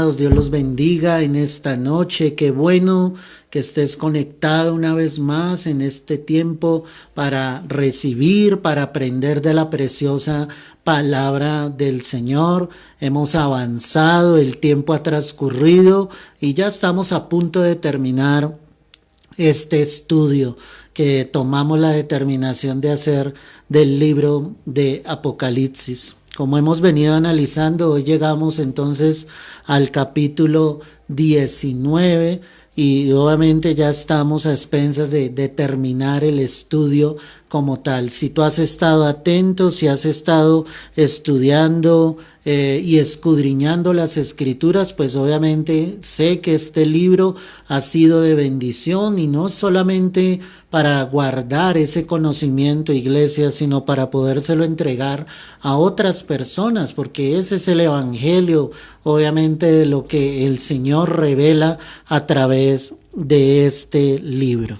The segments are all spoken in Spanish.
amados, Dios los bendiga en esta noche. Qué bueno que estés conectado una vez más en este tiempo para recibir, para aprender de la preciosa palabra del Señor. Hemos avanzado, el tiempo ha transcurrido y ya estamos a punto de terminar este estudio que tomamos la determinación de hacer del libro de Apocalipsis. Como hemos venido analizando, hoy llegamos entonces al capítulo 19 y obviamente ya estamos a expensas de terminar el estudio como tal. Si tú has estado atento, si has estado estudiando y escudriñando las escrituras, pues obviamente sé que este libro ha sido de bendición y no solamente para guardar ese conocimiento, iglesia, sino para podérselo entregar a otras personas, porque ese es el evangelio, obviamente, de lo que el Señor revela a través de este libro.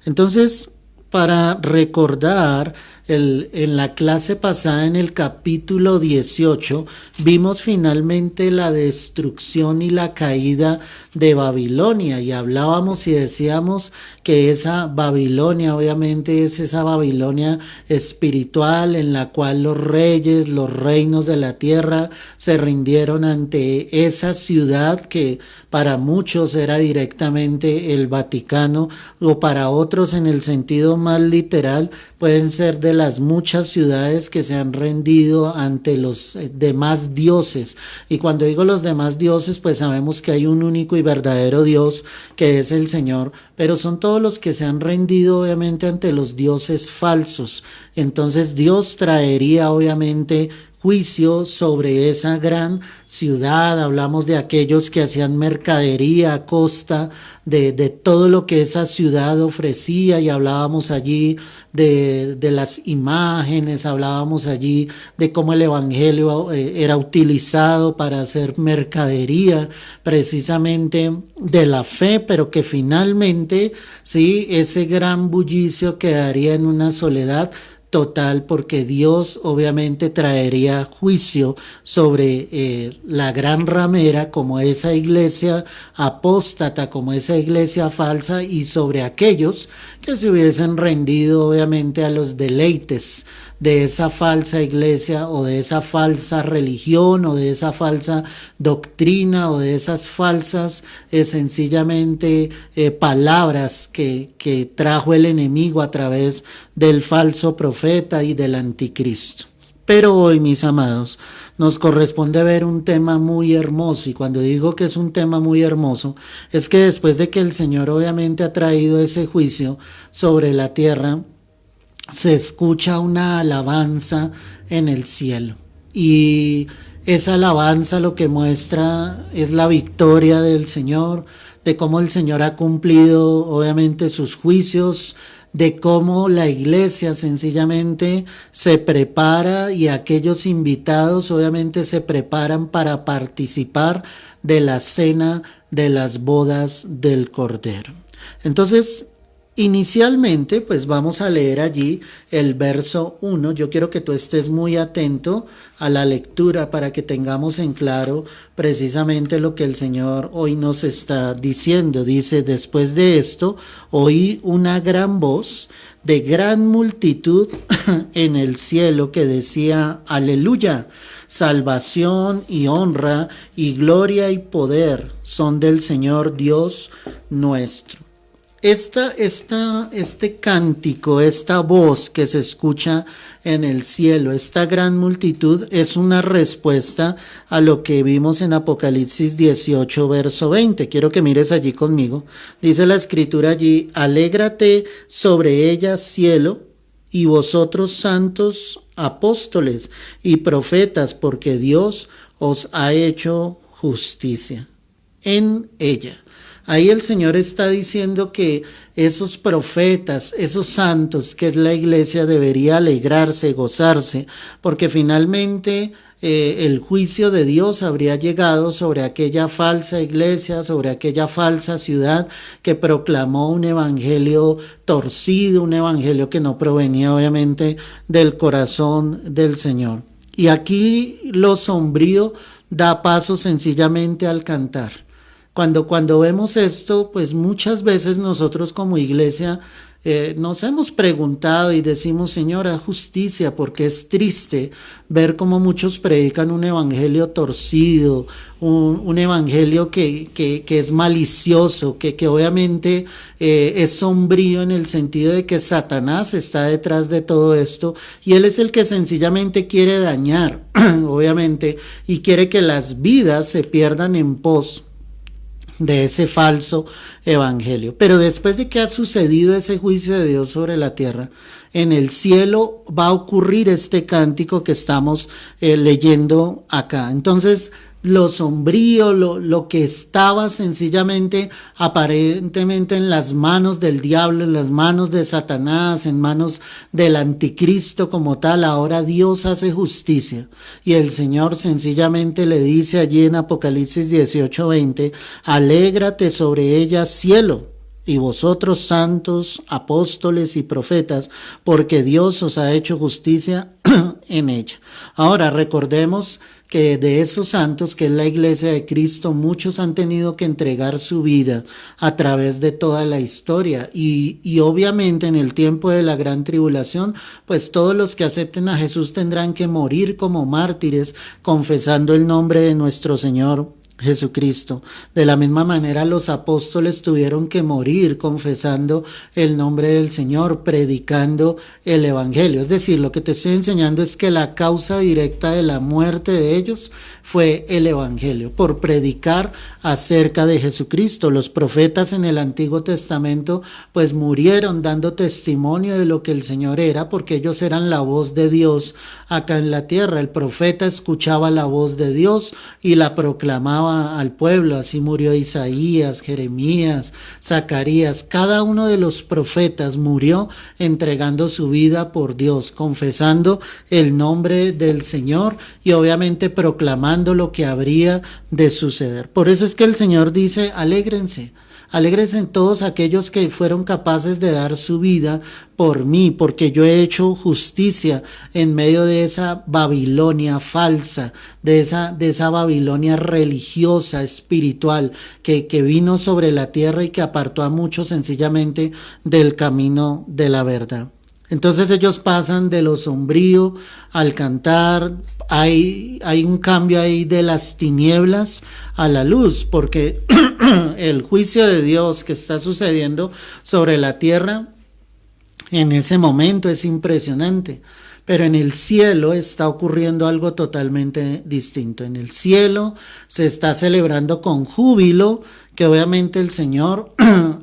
Entonces, para recordar, en la clase pasada, en el capítulo 18, vimos finalmente la destrucción y la caída de Babilonia y hablábamos y decíamos que esa Babilonia obviamente es esa Babilonia espiritual en la cual los reyes, los reinos de la tierra se rindieron ante esa ciudad que para muchos era directamente el Vaticano, o para otros en el sentido más literal pueden ser de las muchas ciudades que se han rendido ante los demás dioses. Y cuando digo los demás dioses, pues sabemos que hay un único y verdadero Dios que es el Señor, pero son todos los que se han rendido obviamente ante los dioses falsos. Entonces Dios traería obviamente juicio sobre esa gran ciudad. Hablamos de aquellos que hacían mercadería a costa de todo lo que esa ciudad ofrecía y hablábamos allí de las imágenes, hablábamos allí de cómo el evangelio era utilizado para hacer mercadería precisamente de la fe, pero que finalmente sí, ese gran bullicio quedaría en una soledad total, porque Dios obviamente traería juicio sobre la gran ramera, como esa iglesia apóstata, como esa iglesia falsa, y sobre aquellos que se hubiesen rendido obviamente a los deleites de esa falsa iglesia o de esa falsa religión o de esa falsa doctrina o de esas falsas sencillamente palabras que trajo el enemigo a través del falso profeta y del anticristo. Pero hoy, mis amados, nos corresponde ver un tema muy hermoso, y cuando digo que es un tema muy hermoso, es que después de que el Señor obviamente ha traído ese juicio sobre la tierra, se escucha una alabanza en el cielo, y esa alabanza lo que muestra es la victoria del Señor, de cómo el Señor ha cumplido obviamente sus juicios, de cómo la iglesia sencillamente se prepara y aquellos invitados obviamente se preparan para participar de la cena de las bodas del Cordero. Entonces, inicialmente, pues vamos a leer allí el verso 1. Yo quiero que tú estés muy atento a la lectura para que tengamos en claro precisamente lo que el Señor hoy nos está diciendo. Dice: después de esto, oí una gran voz de gran multitud en el cielo que decía: aleluya, salvación y honra y gloria y poder son del Señor Dios nuestro. Este cántico, esta voz que se escucha en el cielo, esta gran multitud, es una respuesta a lo que vimos en Apocalipsis 18, verso 20. Quiero que mires allí conmigo. Dice la escritura allí: alégrate sobre ella, cielo, y vosotros santos apóstoles y profetas, porque Dios os ha hecho justicia en ella. Ahí el Señor está diciendo que esos profetas, esos santos, que es la iglesia, debería alegrarse, gozarse, porque finalmente el juicio de Dios habría llegado sobre aquella falsa iglesia, sobre aquella falsa ciudad que proclamó un evangelio torcido, un evangelio que no provenía obviamente del corazón del Señor. Y aquí lo sombrío da paso sencillamente al cantar. Cuando vemos esto, pues muchas veces nosotros como iglesia nos hemos preguntado y decimos, Señora, justicia, porque es triste ver cómo muchos predican un evangelio torcido, un evangelio que es malicioso, que obviamente es sombrío en el sentido de que Satanás está detrás de todo esto y él es el que sencillamente quiere dañar, obviamente, y quiere que las vidas se pierdan en pos de ese falso evangelio. Pero después de que ha sucedido ese juicio de Dios sobre la tierra, en el cielo va a ocurrir este cántico que estamos leyendo acá. Entonces, lo sombrío, lo que estaba sencillamente aparentemente en las manos del diablo, en las manos de Satanás, en manos del anticristo como tal, ahora Dios hace justicia y el Señor sencillamente le dice allí en Apocalipsis 18:20, alégrate sobre ella, cielo, y vosotros santos, apóstoles y profetas, porque Dios os ha hecho justicia en ella. Ahora recordemos que de esos santos, que es la iglesia de Cristo, muchos han tenido que entregar su vida a través de toda la historia y obviamente en el tiempo de la gran tribulación, pues todos los que acepten a Jesús tendrán que morir como mártires confesando el nombre de nuestro Señor Jesucristo. De la misma manera los apóstoles tuvieron que morir confesando el nombre del Señor, predicando el Evangelio. Es decir, lo que te estoy enseñando es que la causa directa de la muerte de ellos fue el Evangelio, por predicar acerca de Jesucristo. Los profetas en el Antiguo Testamento pues murieron dando testimonio de lo que el Señor era, porque ellos eran la voz de Dios acá en la tierra. El profeta escuchaba la voz de Dios y la proclamaba al pueblo. Así murió Isaías, Jeremías, Zacarías. Cada uno de los profetas murió entregando su vida por Dios, confesando el nombre del Señor y obviamente proclamando lo que habría de suceder. Por eso es que el Señor dice, alégrense. Alégrense todos aquellos que fueron capaces de dar su vida por mí, porque yo he hecho justicia en medio de esa Babilonia falsa, de esa Babilonia religiosa, espiritual, que vino sobre la tierra y que apartó a muchos sencillamente del camino de la verdad. Entonces ellos pasan de lo sombrío al cantar. Hay un cambio ahí de las tinieblas a la luz, porque el juicio de Dios que está sucediendo sobre la tierra en ese momento es impresionante. Pero en el cielo está ocurriendo algo totalmente distinto. En el cielo se está celebrando con júbilo que obviamente el Señor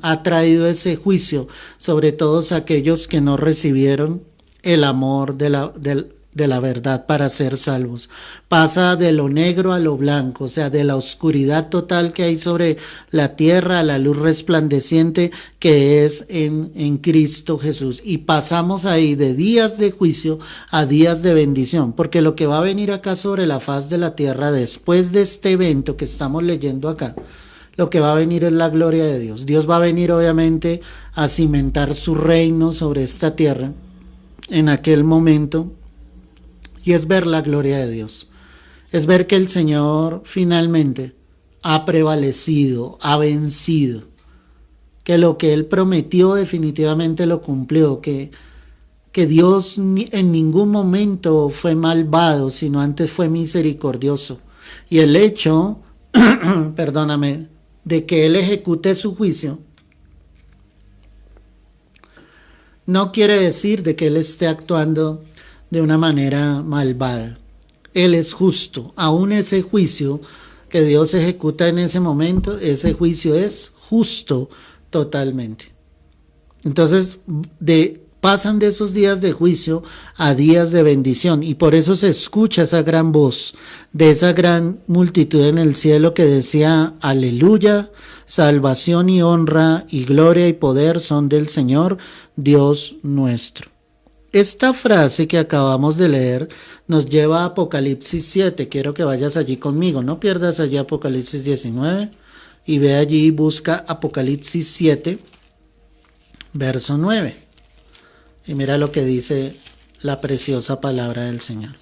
ha traído ese juicio sobre todos aquellos que no recibieron el amor de la verdad para ser salvos. Pasa de lo negro a lo blanco, o sea, de la oscuridad total que hay sobre la tierra a la luz resplandeciente que es en Cristo Jesús. Y pasamos ahí de días de juicio a días de bendición, porque lo que va a venir acá sobre la faz de la tierra después de este evento que estamos leyendo acá, lo que va a venir es la gloria de Dios. Dios va a venir obviamente a cimentar su reino sobre esta tierra en aquel momento. Y es ver la gloria de Dios, es ver que el Señor finalmente ha prevalecido, ha vencido, que lo que Él prometió definitivamente lo cumplió, que Dios en ningún momento fue malvado, sino antes fue misericordioso. Y el hecho, perdóname, de que Él ejecute su juicio, no quiere decir de que Él esté actuando de una manera malvada. Él es justo. Aún ese juicio que Dios ejecuta en ese momento, ese juicio es justo totalmente. Entonces, pasan de esos días de juicio a días de bendición, y por eso se escucha esa gran voz de esa gran multitud en el cielo que decía, aleluya, salvación y honra y gloria y poder son del Señor, Dios nuestro. Esta frase que acabamos de leer nos lleva a Apocalipsis 7. Quiero que vayas allí conmigo. No pierdas allí Apocalipsis 19 y ve allí y busca Apocalipsis 7, verso 9. Y mira lo que dice la preciosa palabra del Señor.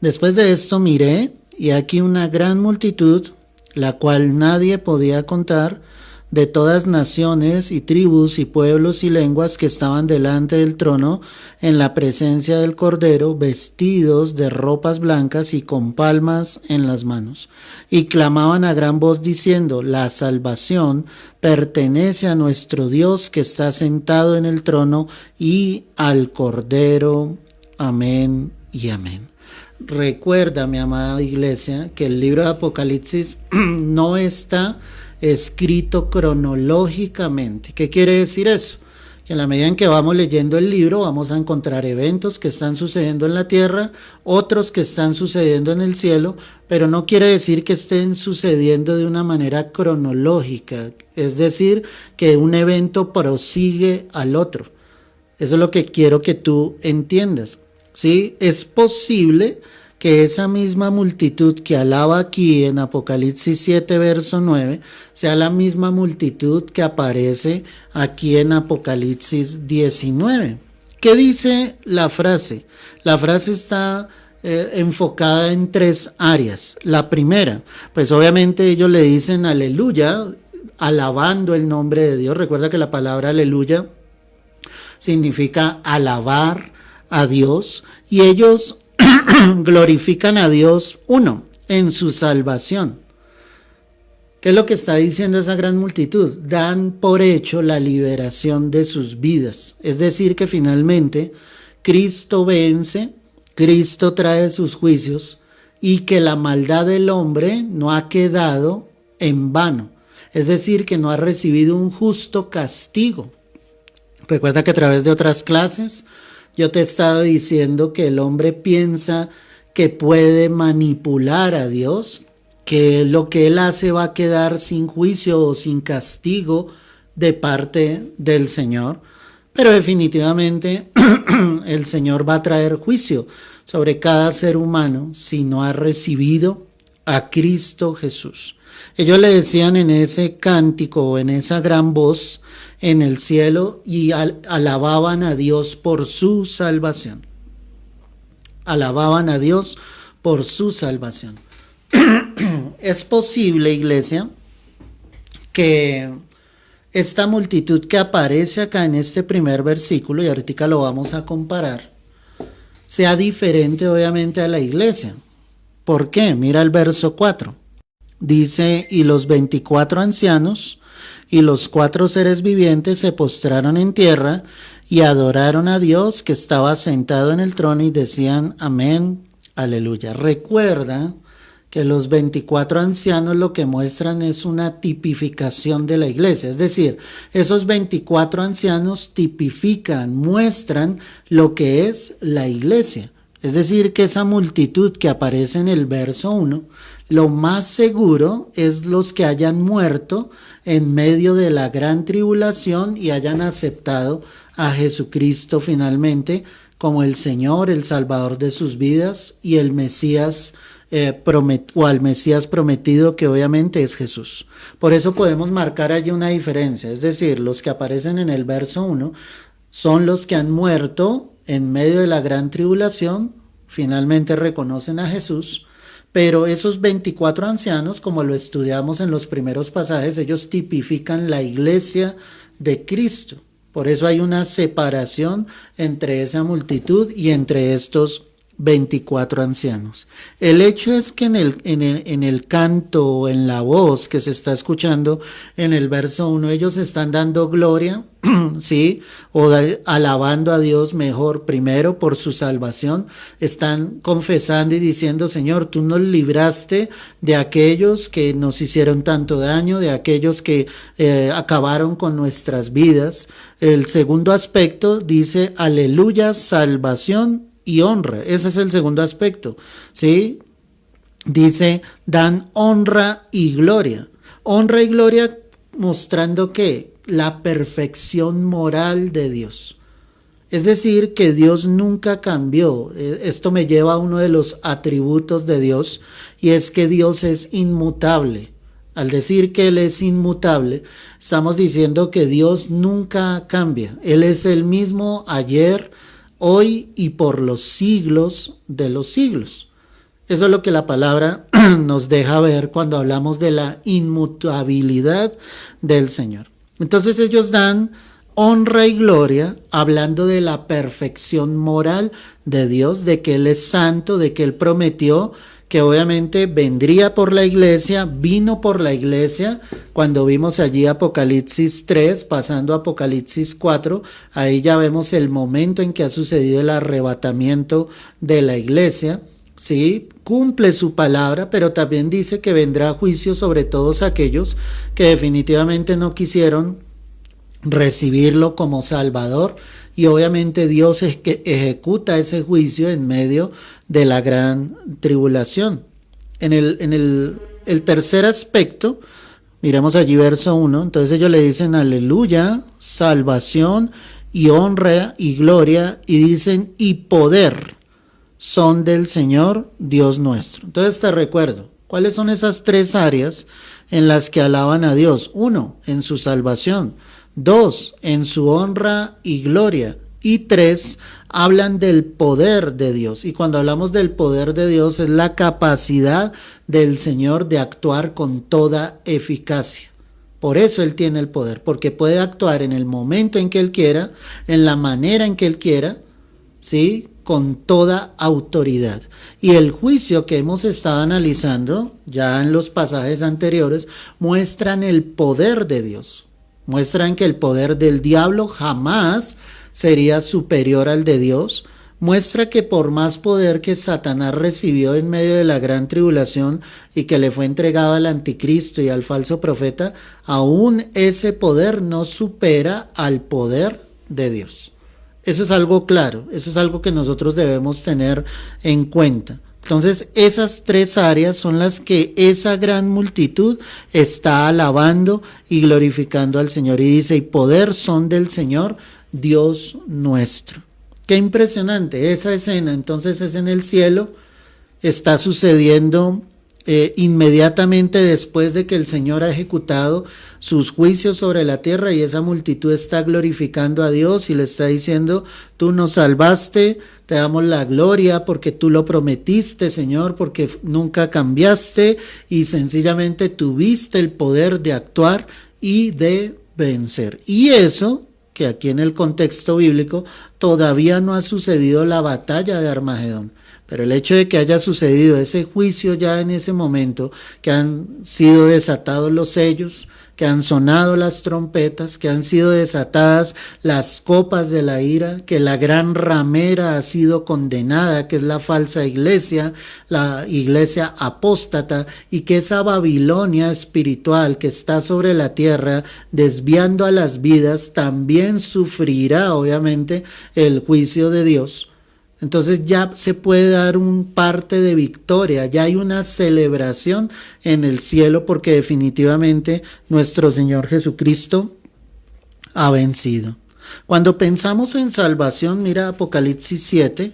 Después de esto miré, y aquí una gran multitud, la cual nadie podía contar, de todas naciones y tribus y pueblos y lenguas que estaban delante del trono en la presencia del Cordero, vestidos de ropas blancas y con palmas en las manos. Y clamaban a gran voz diciendo: la salvación pertenece a nuestro Dios que está sentado en el trono y al Cordero. Amén y amén. Recuerda, mi amada iglesia, que el libro de Apocalipsis no está escrito cronológicamente. ¿Qué quiere decir eso? Que en la medida en que vamos leyendo el libro vamos a encontrar eventos que están sucediendo en la tierra, otros que están sucediendo en el cielo, pero no quiere decir que estén sucediendo de una manera cronológica, es decir, que un evento prosigue al otro. Eso es lo que quiero que tú entiendas. ¿Sí? Es posible que esa misma multitud que alaba aquí en Apocalipsis 7, verso 9, sea la misma multitud que aparece aquí en Apocalipsis 19. ¿Qué dice la frase? La frase está enfocada en tres áreas. La primera, pues obviamente ellos le dicen aleluya, alabando el nombre de Dios. Recuerda que la palabra aleluya significa alabar a Dios, y ellos glorifican a Dios, uno, en su salvación. ¿Qué es lo que está diciendo esa gran multitud? Dan por hecho la liberación de sus vidas. Es decir, que finalmente Cristo vence, Cristo trae sus juicios, y que la maldad del hombre no ha quedado en vano. Es decir, que no ha recibido un justo castigo. Recuerda que a través de otras clases yo te he estado diciendo que el hombre piensa que puede manipular a Dios, que lo que él hace va a quedar sin juicio o sin castigo de parte del Señor, pero definitivamente el Señor va a traer juicio sobre cada ser humano si no ha recibido a Cristo Jesús. Ellos le decían en ese cántico o en esa gran voz en el cielo, y alababan a Dios por su salvación. Alababan a Dios por su salvación. Es posible, iglesia, que esta multitud que aparece acá en este primer versículo, y ahorita lo vamos a comparar, sea diferente obviamente a la iglesia. ¿Por qué? Mira el verso 4. Dice: y los 24 ancianos y los 4 seres vivientes se postraron en tierra y adoraron a Dios que estaba sentado en el trono y decían: amén, aleluya. Recuerda que los 24 ancianos lo que muestran es una tipificación de la iglesia, es decir, esos 24 ancianos tipifican, muestran lo que es la iglesia. Es decir, que esa multitud que aparece en el verso 1, lo más seguro es los que hayan muerto en medio de la gran tribulación y hayan aceptado a Jesucristo finalmente como el Señor, el Salvador de sus vidas y el Mesías al Mesías prometido, que obviamente es Jesús. Por eso podemos marcar allí una diferencia, es decir, los que aparecen en el verso 1 son los que han muerto en medio de la gran tribulación, finalmente reconocen a Jesús, pero esos 24 ancianos, como lo estudiamos en los primeros pasajes, ellos tipifican la iglesia de Cristo. Por eso hay una separación entre esa multitud y entre estos 24 ancianos. El hecho es que en el canto, en la voz que se está escuchando en el verso 1, ellos están dando gloria, ¿sí? Alabando a Dios mejor, primero por su salvación, están confesando y diciendo: Señor, tú nos libraste de aquellos que nos hicieron tanto daño, de aquellos que acabaron con nuestras vidas. El segundo aspecto dice: aleluya, salvación y honra. Ese es el segundo aspecto, ¿sí? Dice: dan honra y gloria. Honra y gloria mostrando que la perfección moral de Dios. Es decir, que Dios nunca cambió. Esto me lleva a uno de los atributos de Dios, y es que Dios es inmutable. Al decir que Él es inmutable, estamos diciendo que Dios nunca cambia. Él es el mismo ayer, hoy y por los siglos de los siglos. Eso es lo que la palabra nos deja ver cuando hablamos de la inmutabilidad del Señor. Entonces ellos dan honra y gloria hablando de la perfección moral de Dios, de que Él es santo, de que Él prometió que obviamente vendría por la iglesia, vino por la iglesia. Cuando vimos allí Apocalipsis 3, pasando a Apocalipsis 4, ahí ya vemos el momento en que ha sucedido el arrebatamiento de la iglesia. Sí, cumple su palabra, pero también dice que vendrá juicio sobre todos aquellos que definitivamente no quisieron recibirlo como Salvador, y obviamente Dios es que ejecuta ese juicio en medio de la gran tribulación. En el tercer aspecto, miremos allí verso 1, entonces ellos le dicen aleluya, salvación y honra y gloria, y dicen y poder son del Señor Dios nuestro. Entonces te recuerdo, ¿cuáles son esas tres áreas en las que alaban a Dios? 1, en su salvación. 2, en su honra y gloria. Y 3, hablan del poder de Dios. Y cuando hablamos del poder de Dios es la capacidad del Señor de actuar con toda eficacia. Por eso Él tiene el poder, porque puede actuar en el momento en que Él quiera, en la manera en que Él quiera, ¿sí?, con toda autoridad. Y el juicio que hemos estado analizando ya en los pasajes anteriores muestran el poder de Dios. Muestran que el poder del diablo jamás sería superior al de Dios. Muestra que por más poder que Satanás recibió en medio de la gran tribulación y que le fue entregado al anticristo y al falso profeta, aún ese poder no supera al poder de Dios. Eso es algo claro, eso es algo que nosotros debemos tener en cuenta. Entonces, esas tres áreas son las que esa gran multitud está alabando y glorificando al Señor. Y dice, y poder son del Señor, Dios nuestro. Qué impresionante esa escena. Entonces es en el cielo, está sucediendo inmediatamente después de que el Señor ha ejecutado sus juicios sobre la tierra, y esa multitud está glorificando a Dios y le está diciendo, tú nos salvaste, te damos la gloria porque tú lo prometiste, Señor, porque nunca cambiaste y sencillamente tuviste el poder de actuar y de vencer. Y eso, que aquí en el contexto bíblico todavía no ha sucedido la batalla de Armagedón. Pero el hecho de que haya sucedido ese juicio ya en ese momento, que han sido desatados los sellos, que han sonado las trompetas, que han sido desatadas las copas de la ira, que la gran ramera ha sido condenada, que es la falsa iglesia, la iglesia apóstata, y que esa Babilonia espiritual que está sobre la tierra desviando a las vidas también sufrirá obviamente el juicio de Dios. Entonces ya se puede dar un parte de victoria, ya hay una celebración en el cielo porque definitivamente nuestro Señor Jesucristo ha vencido. Cuando pensamos en salvación, mira Apocalipsis 7,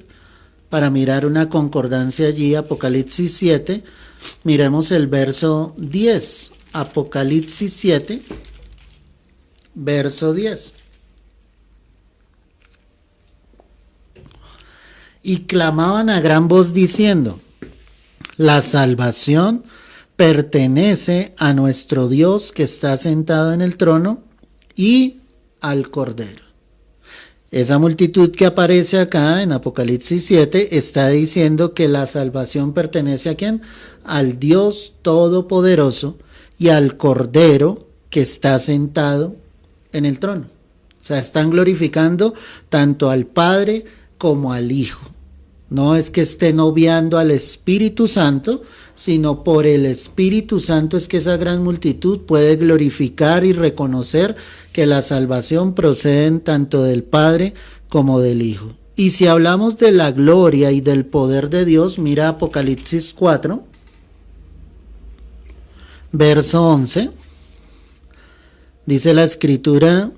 para mirar una concordancia allí, Apocalipsis 7, miremos el verso 10, Apocalipsis 7, verso 10. Y clamaban a gran voz diciendo, la salvación pertenece a nuestro Dios que está sentado en el trono y al Cordero. Esa multitud que aparece acá en Apocalipsis 7 está diciendo que la salvación pertenece ¿a quién? Al Dios Todopoderoso y al Cordero que está sentado en el trono. O sea, están glorificando tanto al Padre como al Hijo. No es que estén obviando al Espíritu Santo, sino por el Espíritu Santo es que esa gran multitud puede glorificar y reconocer que la salvación procede tanto del Padre como del Hijo. Y si hablamos de la gloria y del poder de Dios, mira Apocalipsis 4, verso 11, dice la Escritura,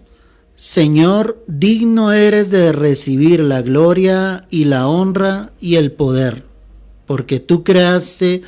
Señor, digno eres de recibir la gloria y la honra y el poder, porque tú creaste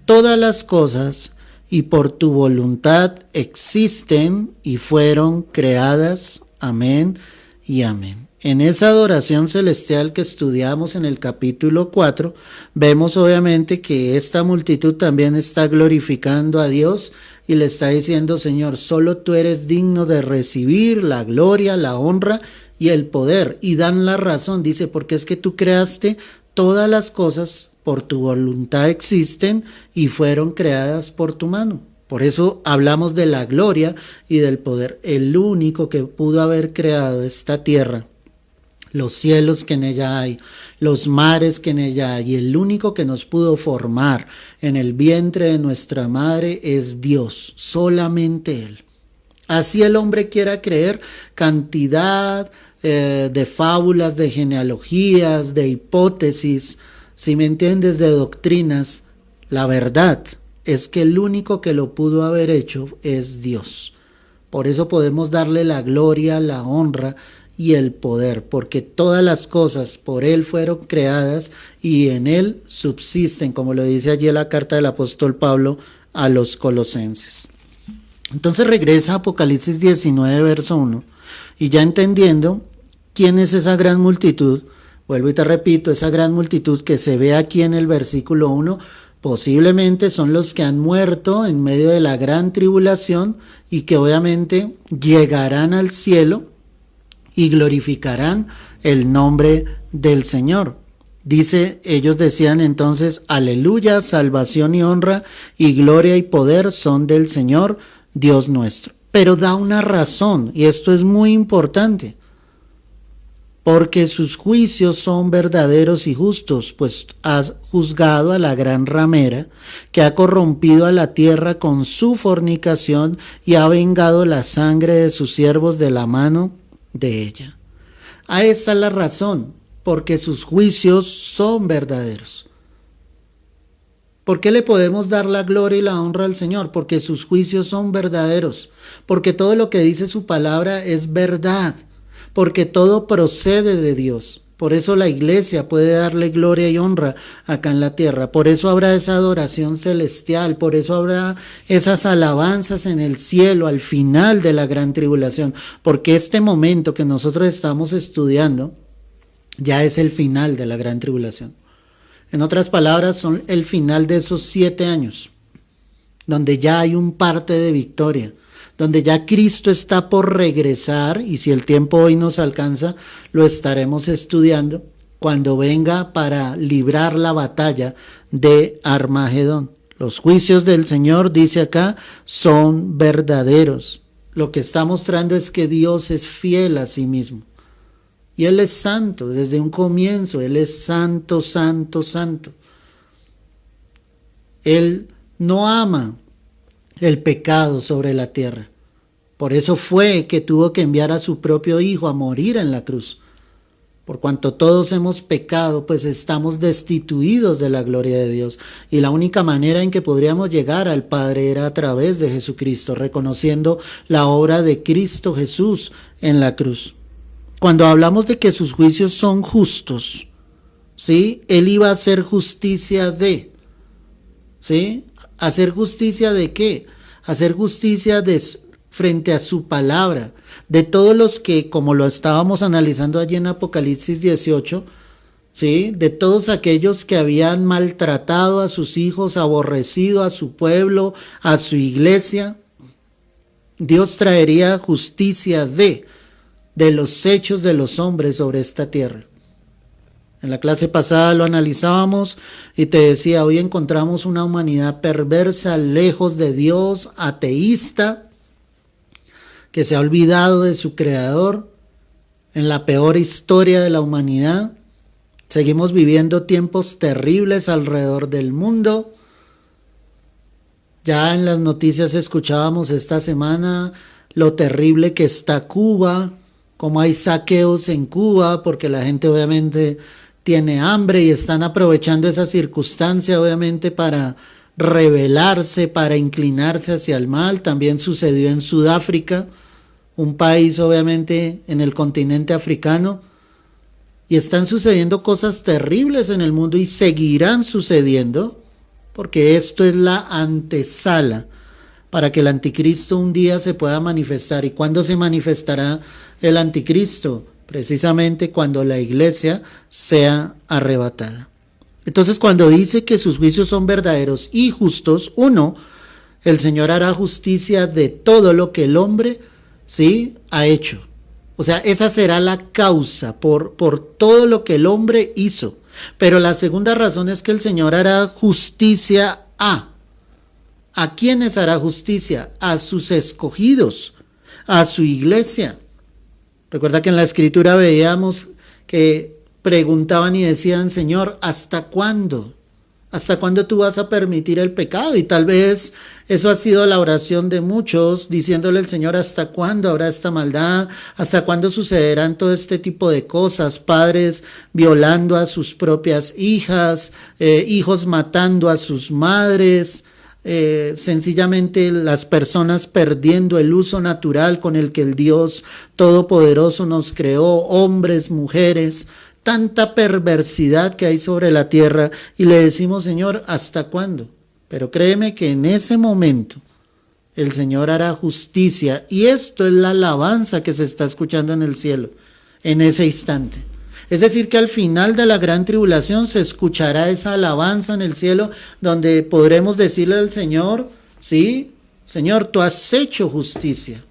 todas las cosas y por tu voluntad existen y fueron creadas. Amén y amén. en esa adoración celestial que estudiamos en el capítulo 4, vemos obviamente que esta multitud también está glorificando a Dios y le está diciendo: Señor, solo tú eres digno de recibir la gloria, la honra y el poder. Y dan la razón, dice, porque es que tú creaste todas las cosas, por tu voluntad existen y fueron creadas por tu mano. Por eso hablamos de la gloria y del poder. El único que pudo haber creado esta tierra, los cielos que en ella hay, los mares que en ella hay, y el único que nos pudo formar en el vientre de nuestra madre es Dios, solamente Él. Así el hombre quiera creer cantidad de fábulas, de genealogías, de hipótesis, si me entiendes, de doctrinas, la verdad es que el único que lo pudo haber hecho es Dios. Por eso podemos darle la gloria, la honra y el poder, porque todas las cosas por Él fueron creadas y en Él subsisten, como lo dice allí en la carta del apóstol Pablo a los Colosenses. Entonces regresa a Apocalipsis 19, verso 1, y ya entendiendo quién es esa gran multitud, vuelvo y te repito, esa gran multitud que se ve aquí en el versículo 1, posiblemente son los que han muerto en medio de la gran tribulación y que obviamente llegarán al cielo y glorificarán el nombre del Señor. Dice, ellos decían entonces: aleluya, salvación y honra y gloria y poder son del Señor Dios nuestro. Pero da una razón, y esto es muy importante: porque sus juicios son verdaderos y justos, pues has juzgado a la gran ramera, que ha corrompido a la tierra con su fornicación y ha vengado la sangre de sus siervos de la mano de ella. A esa es la razón, porque sus juicios son verdaderos. ¿Por qué le podemos dar la gloria y la honra al Señor? Porque sus juicios son verdaderos, porque todo lo que dice su palabra es verdad, porque todo procede de Dios. Por eso la iglesia puede darle gloria y honra acá en la tierra. Por eso habrá esa adoración celestial, por eso habrá esas alabanzas en el cielo al final de la gran tribulación, porque este momento que nosotros estamos estudiando ya es el final de la gran tribulación. En otras palabras, son el final de esos 7 años, donde ya hay un parte de victoria, donde ya Cristo está por regresar, y si el tiempo hoy nos alcanza, lo estaremos estudiando, cuando venga para librar la batalla de Armagedón. Los juicios del Señor, dice acá, son verdaderos. Lo que está mostrando es que Dios es fiel a sí mismo. Y Él es santo, desde un comienzo, Él es santo, santo, santo. Él no ama el pecado sobre la tierra. Por eso fue que tuvo que enviar a su propio Hijo a morir en la cruz. Por cuanto todos hemos pecado, pues estamos destituidos de la gloria de Dios. Y la única manera en que podríamos llegar al Padre era a través de Jesucristo, reconociendo la obra de Cristo Jesús en la cruz. Cuando hablamos de que sus juicios son justos, ¿sí? Él iba a hacer justicia de, ¿sí? ¿Hacer justicia de qué? Hacer justicia frente a su palabra, de todos los que, como lo estábamos analizando allí en Apocalipsis 18, ¿sí? De todos aquellos que habían maltratado a sus hijos, aborrecido a su pueblo, a su iglesia, Dios traería justicia de los hechos de los hombres sobre esta tierra. En la clase pasada lo analizábamos y te decía, hoy encontramos una humanidad perversa, lejos de Dios, ateísta, que se ha olvidado de su creador, en la peor historia de la humanidad. Seguimos viviendo tiempos terribles alrededor del mundo. Ya en las noticias escuchábamos esta semana lo terrible que está Cuba, como hay saqueos en Cuba, porque la gente obviamente tiene hambre y están aprovechando esa circunstancia obviamente para rebelarse, para inclinarse hacia el mal. También sucedió en Sudáfrica, un país obviamente en el continente africano, y están sucediendo cosas terribles en el mundo y seguirán sucediendo, porque esto es la antesala para que el anticristo un día se pueda manifestar. ¿Y cuándo se manifestará el anticristo? precisamente cuando la iglesia sea arrebatada. Entonces, cuando dice que sus juicios son verdaderos y justos, uno, el Señor hará justicia de todo lo que el hombre, ¿sí?, ha hecho. O sea, esa será la causa por todo lo que el hombre hizo. Pero la segunda razón es que el Señor hará justicia ¿a quiénes hará justicia? A sus escogidos, a su iglesia. Recuerda que en la Escritura veíamos que preguntaban y decían, Señor, ¿hasta cuándo? ¿Hasta cuándo tú vas a permitir el pecado? Y tal vez eso ha sido la oración de muchos, diciéndole al Señor, ¿hasta cuándo habrá esta maldad? ¿Hasta cuándo sucederán todo este tipo de cosas? Padres violando a sus propias hijas, hijos matando a sus madres, sencillamente las personas perdiendo el uso natural con el que el Dios Todopoderoso nos creó, hombres, mujeres, tanta perversidad que hay sobre la tierra, y le decimos, Señor, ¿hasta cuándo? Pero créeme que en ese momento el Señor hará justicia, y esto es la alabanza que se está escuchando en el cielo, en ese instante. Es decir, que al final de la gran tribulación se escuchará esa alabanza en el cielo, donde podremos decirle al Señor, sí, Señor, tú has hecho justicia.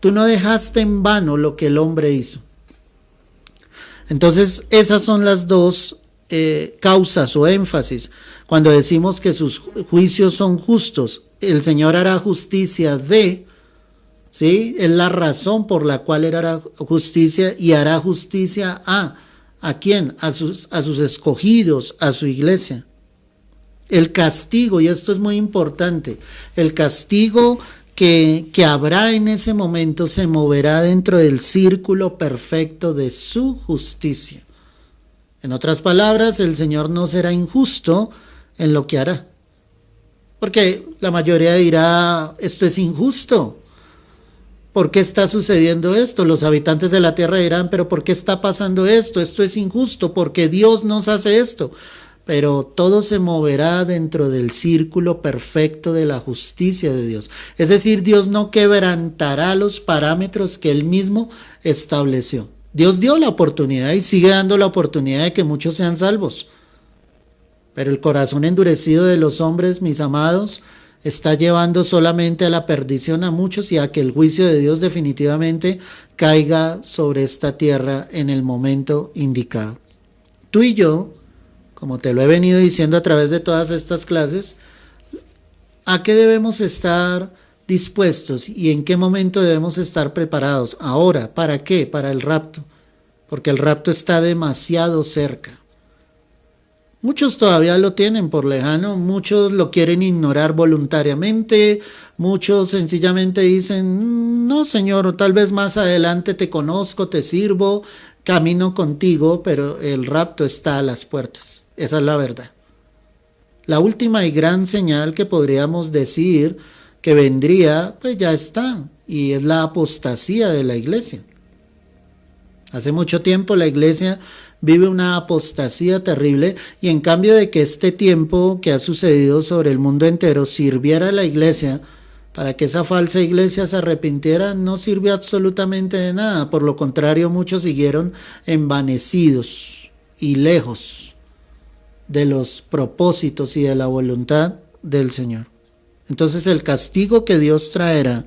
Tú no dejaste en vano lo que el hombre hizo. Entonces, esas son las dos causas o énfasis. Cuando decimos que sus juicios son justos, el Señor hará justicia ¿sí? Es la razón por la cual Él hará justicia, y hará justicia ¿a quién? A sus escogidos, a su iglesia. El castigo, y esto es muy importante, el castigo que habrá en ese momento se moverá dentro del círculo perfecto de su justicia. En otras palabras, el Señor no será injusto en lo que hará. Porque la mayoría dirá, esto es injusto. ¿Por qué está sucediendo esto? Los habitantes de la tierra dirán, pero ¿por qué está pasando esto? Esto es injusto, porque Dios nos hace esto. Pero todo se moverá dentro del círculo perfecto de la justicia de Dios. Es decir, Dios no quebrantará los parámetros que Él mismo estableció. Dios dio la oportunidad y sigue dando la oportunidad de que muchos sean salvos. Pero el corazón endurecido de los hombres, mis amados, está llevando solamente a la perdición a muchos y a que el juicio de Dios definitivamente caiga sobre esta tierra en el momento indicado. Tú y yo, como te lo he venido diciendo a través de todas estas clases, ¿a qué debemos estar dispuestos y en qué momento debemos estar preparados? Ahora, ¿para qué? Para el rapto, porque el rapto está demasiado cerca. Muchos todavía lo tienen por lejano, muchos lo quieren ignorar voluntariamente, muchos sencillamente dicen, no Señor, tal vez más adelante te conozco, te sirvo, camino contigo, pero el rapto está a las puertas. Esa es la verdad. La última y gran señal que podríamos decir que vendría, pues ya está, y es la apostasía de la iglesia. Hace mucho tiempo la iglesia vive una apostasía terrible, y en cambio de que este tiempo que ha sucedido sobre el mundo entero sirviera a la iglesia para que esa falsa iglesia se arrepintiera, no sirvió absolutamente de nada. Por lo contrario, muchos siguieron envanecidos y lejos de los propósitos y de la voluntad del Señor. Entonces el castigo que Dios traerá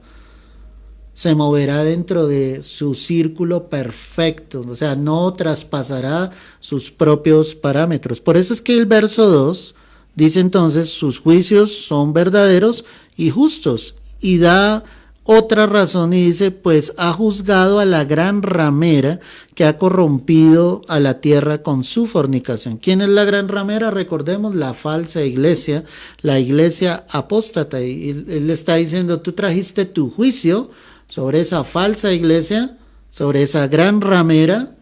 se moverá dentro de su círculo perfecto, o sea, no traspasará sus propios parámetros. Por eso es que el verso 2 dice entonces, sus juicios son verdaderos y justos, y da otra razón y dice, pues ha juzgado a la gran ramera que ha corrompido a la tierra con su fornicación. ¿Quién es la gran ramera? Recordemos, la falsa iglesia, la iglesia apóstata, y él está diciendo, tú trajiste tu juicio sobre esa falsa iglesia, sobre esa gran ramera,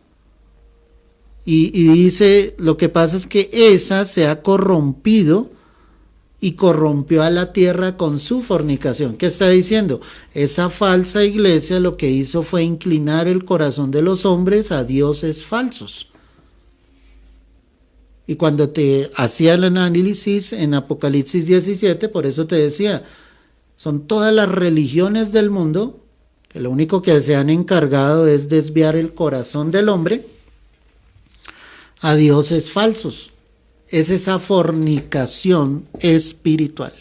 y dice, lo que pasa es que esa se ha corrompido y corrompió a la tierra con su fornicación. ¿Qué está diciendo? Esa falsa iglesia lo que hizo fue inclinar el corazón de los hombres a dioses falsos. Y cuando te hacía el análisis en Apocalipsis 17, por eso te decía, son todas las religiones del mundo que lo único que se han encargado es desviar el corazón del hombre a dioses falsos. Es esa fornicación espiritual.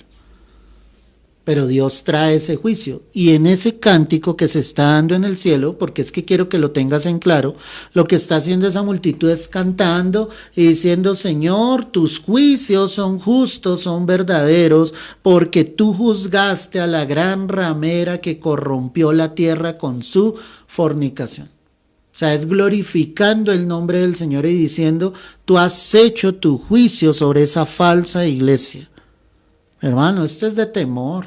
Pero Dios trae ese juicio. Y en ese cántico que se está dando en el cielo, porque es que quiero que lo tengas en claro, lo que está haciendo esa multitud es cantando y diciendo: Señor, tus juicios son justos, son verdaderos, porque tú juzgaste a la gran ramera que corrompió la tierra con su fornicación. O sea, es glorificando el nombre del Señor y diciendo: tú has hecho tu juicio sobre esa falsa iglesia. Hermano, esto es de temor.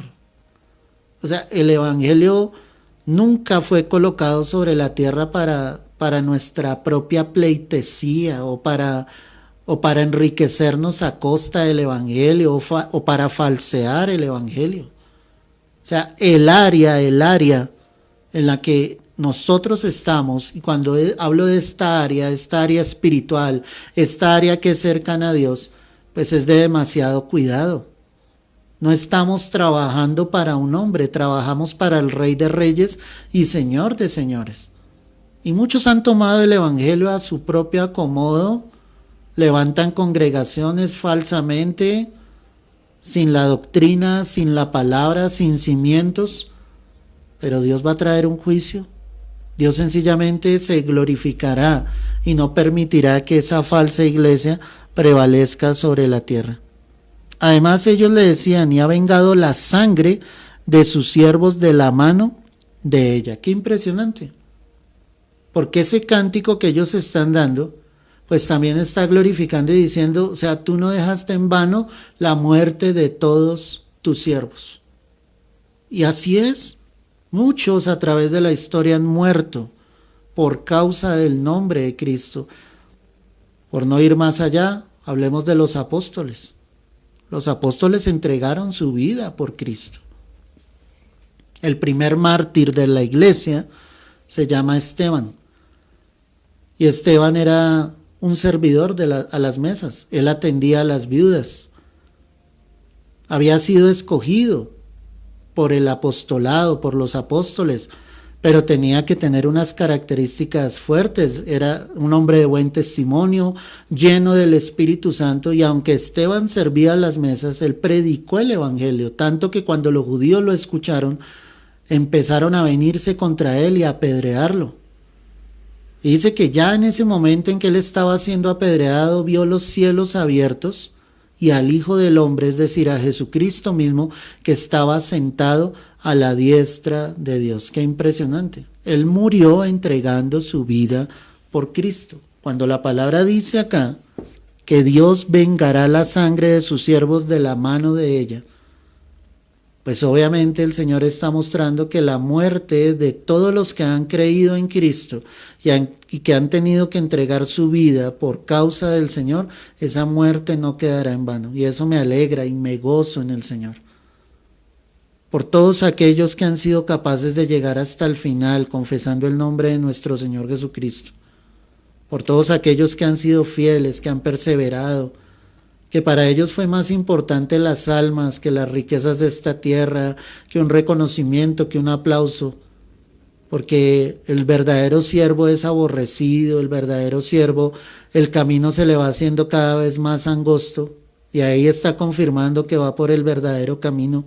O sea, el evangelio nunca fue colocado sobre la tierra para nuestra propia pleitesía o para enriquecernos a costa del evangelio o para falsear el evangelio. O sea, el área en la que nosotros estamos, y cuando hablo de esta área espiritual, esta área que es cercana a Dios, pues es de demasiado cuidado. No estamos trabajando para un hombre, trabajamos para el Rey de Reyes y Señor de Señores. Y muchos han tomado el evangelio a su propio acomodo, levantan congregaciones falsamente, sin la doctrina, sin la palabra, sin cimientos, pero Dios va a traer un juicio. Dios sencillamente se glorificará y no permitirá que esa falsa iglesia prevalezca sobre la tierra. Además, ellos le decían: y ha vengado la sangre de sus siervos de la mano de ella. Qué impresionante. Porque ese cántico que ellos están dando, pues también está glorificando y diciendo: o sea, tú no dejaste en vano la muerte de todos tus siervos. Y así es. Muchos a través de la historia han muerto por causa del nombre de Cristo. Por no ir más allá, hablemos de los apóstoles. Los apóstoles entregaron su vida por Cristo. El primer mártir de la iglesia se llama Esteban. Y Esteban era un servidor a las mesas. Él atendía a las viudas. Había sido escogido por el apostolado, por los apóstoles, pero tenía que tener unas características fuertes. Era un hombre de buen testimonio, lleno del Espíritu Santo, y aunque Esteban servía a las mesas, él predicó el evangelio, tanto que cuando los judíos lo escucharon, empezaron a venirse contra él y a apedrearlo. Y dice que ya en ese momento en que él estaba siendo apedreado, vio los cielos abiertos y al Hijo del Hombre, es decir, a Jesucristo mismo, que estaba sentado a la diestra de Dios. Qué impresionante. Él murió entregando su vida por Cristo. Cuando la palabra dice acá que Dios vengará la sangre de sus siervos de la mano de ella, pues obviamente el Señor está mostrando que la muerte de todos los que han creído en Cristo y que han tenido que entregar su vida por causa del Señor, esa muerte no quedará en vano. Y eso me alegra y me gozo en el Señor. Por todos aquellos que han sido capaces de llegar hasta el final confesando el nombre de nuestro Señor Jesucristo. Por todos aquellos que han sido fieles, que han perseverado, que para ellos fue más importante las almas que las riquezas de esta tierra, que un reconocimiento, que un aplauso, porque el verdadero siervo es aborrecido, el verdadero siervo, el camino se le va haciendo cada vez más angosto, y ahí está confirmando que va por el verdadero camino.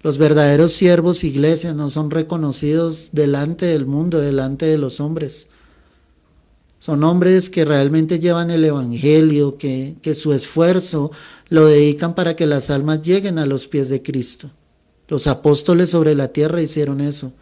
Los verdaderos siervos, iglesia, no son reconocidos delante del mundo, delante de los hombres. Son hombres que realmente llevan el evangelio, que su esfuerzo lo dedican para que las almas lleguen a los pies de Cristo. Los apóstoles sobre la tierra hicieron eso.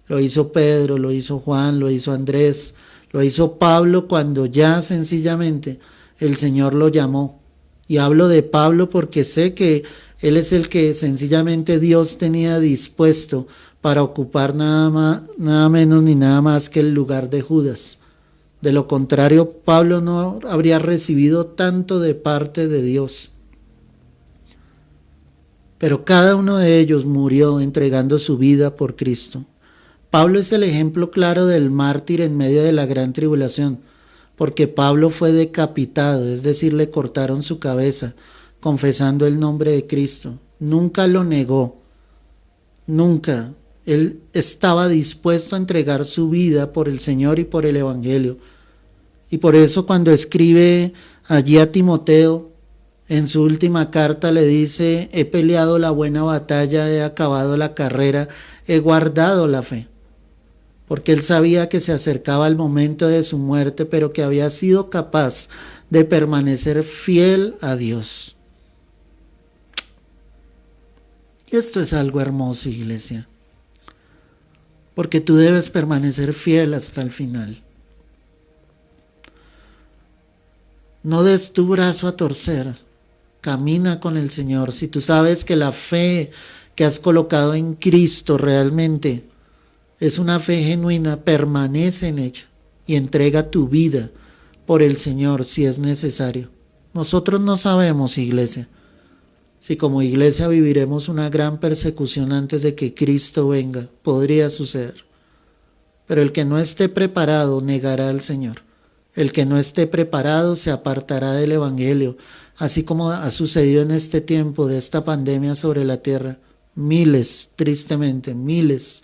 Lo hizo Pedro, lo hizo Juan, lo hizo Andrés, lo hizo Pablo cuando ya sencillamente el Señor lo llamó. Y hablo de Pablo porque sé que él es el que sencillamente Dios tenía dispuesto para ocupar nada menos ni nada más que el lugar de Judas. De lo contrario, Pablo no habría recibido tanto de parte de Dios. Pero cada uno de ellos murió entregando su vida por Cristo. Pablo es el ejemplo claro del mártir en medio de la gran tribulación, porque Pablo fue decapitado, es decir, le cortaron su cabeza, confesando el nombre de Cristo. Nunca lo negó, nunca. Él estaba dispuesto a entregar su vida por el Señor y por el Evangelio. Y por eso cuando escribe allí a Timoteo, en su última carta le dice: he peleado la buena batalla, he acabado la carrera, he guardado la fe. Porque él sabía que se acercaba el momento de su muerte, pero que había sido capaz de permanecer fiel a Dios. Y esto es algo hermoso, iglesia, porque tú debes permanecer fiel hasta el final. No des tu brazo a torcer, camina con el Señor. Si tú sabes que la fe que has colocado en Cristo realmente es una fe genuina, permanece en ella y entrega tu vida por el Señor si es necesario. Nosotros no sabemos, iglesia, si como iglesia viviremos una gran persecución antes de que Cristo venga. Podría suceder. Pero el que no esté preparado negará al Señor. El que no esté preparado se apartará del Evangelio, así como ha sucedido en este tiempo de esta pandemia sobre la tierra. Miles, tristemente, miles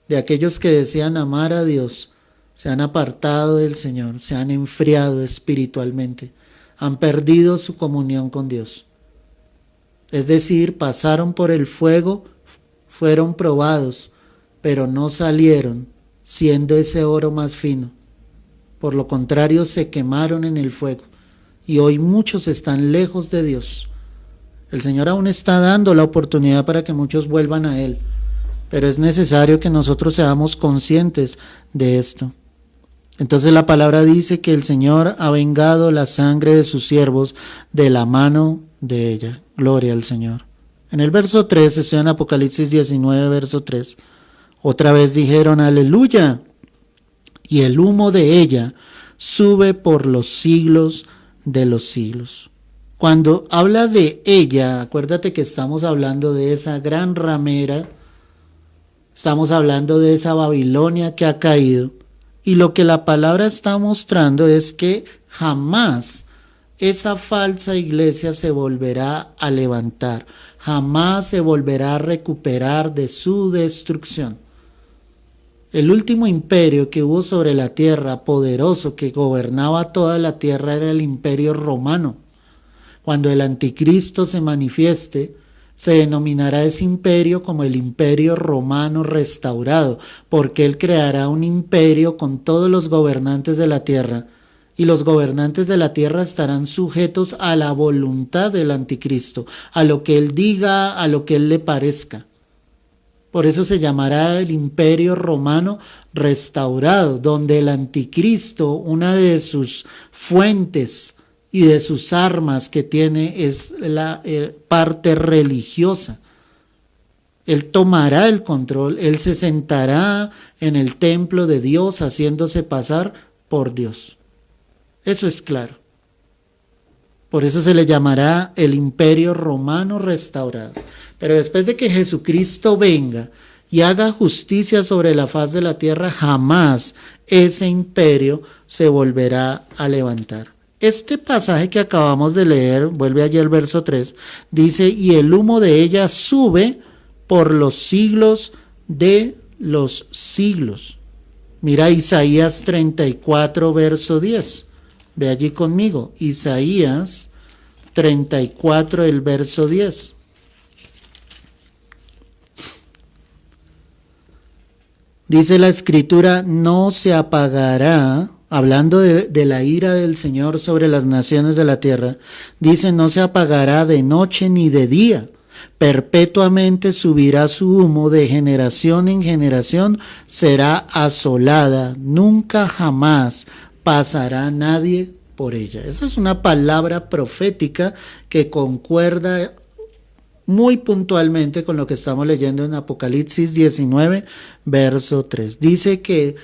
de aquellos que desean amar a Dios se han apartado del Señor, se han enfriado espiritualmente, han perdido su comunión con Dios. Es decir, pasaron por el fuego, fueron probados, pero no salieron siendo ese oro más fino. Por lo contrario, se quemaron en el fuego. Y hoy muchos están lejos de Dios. El Señor aún está dando la oportunidad para que muchos vuelvan a Él. Pero es necesario que nosotros seamos conscientes de esto. Entonces la palabra dice que el Señor ha vengado la sangre de sus siervos de la mano de ella. Gloria al Señor. En el verso 3, estoy en Apocalipsis 19, verso 3. Otra vez dijeron: aleluya. Y el humo de ella sube por los siglos de los siglos. Cuando habla de ella, acuérdate que estamos hablando de esa gran ramera, estamos hablando de esa Babilonia que ha caído, y lo que la palabra está mostrando es que jamás esa falsa iglesia se volverá a levantar, jamás se volverá a recuperar de su destrucción. El último imperio que hubo sobre la tierra, poderoso, que gobernaba toda la tierra, era el imperio romano. Cuando el anticristo se manifieste, se denominará ese imperio como el imperio romano restaurado, porque él creará un imperio con todos los gobernantes de la tierra, y los gobernantes de la tierra estarán sujetos a la voluntad del anticristo, a lo que él diga, a lo que él le parezca. Por eso se llamará el Imperio Romano Restaurado, donde el anticristo, una de sus fuentes y de sus armas que tiene es la parte religiosa. Él tomará el control, él se sentará en el templo de Dios haciéndose pasar por Dios. Eso es claro. Por eso se le llamará el Imperio Romano Restaurado. Pero después de que Jesucristo venga y haga justicia sobre la faz de la tierra, jamás ese imperio se volverá a levantar. Este pasaje que acabamos de leer, vuelve allí al verso 3, dice: y el humo de ella sube por los siglos de los siglos. Mira Isaías 34, verso 10. Ve allí conmigo, Isaías 34, el verso 10. Dice la Escritura: no se apagará, hablando de la ira del Señor sobre las naciones de la tierra, dice: no se apagará de noche ni de día, perpetuamente subirá su humo, de generación en generación será asolada, nunca jamás pasará nadie por ella. Esa es una palabra profética que concuerda muy puntualmente con lo que estamos leyendo en Apocalipsis 19, verso 3. Dice que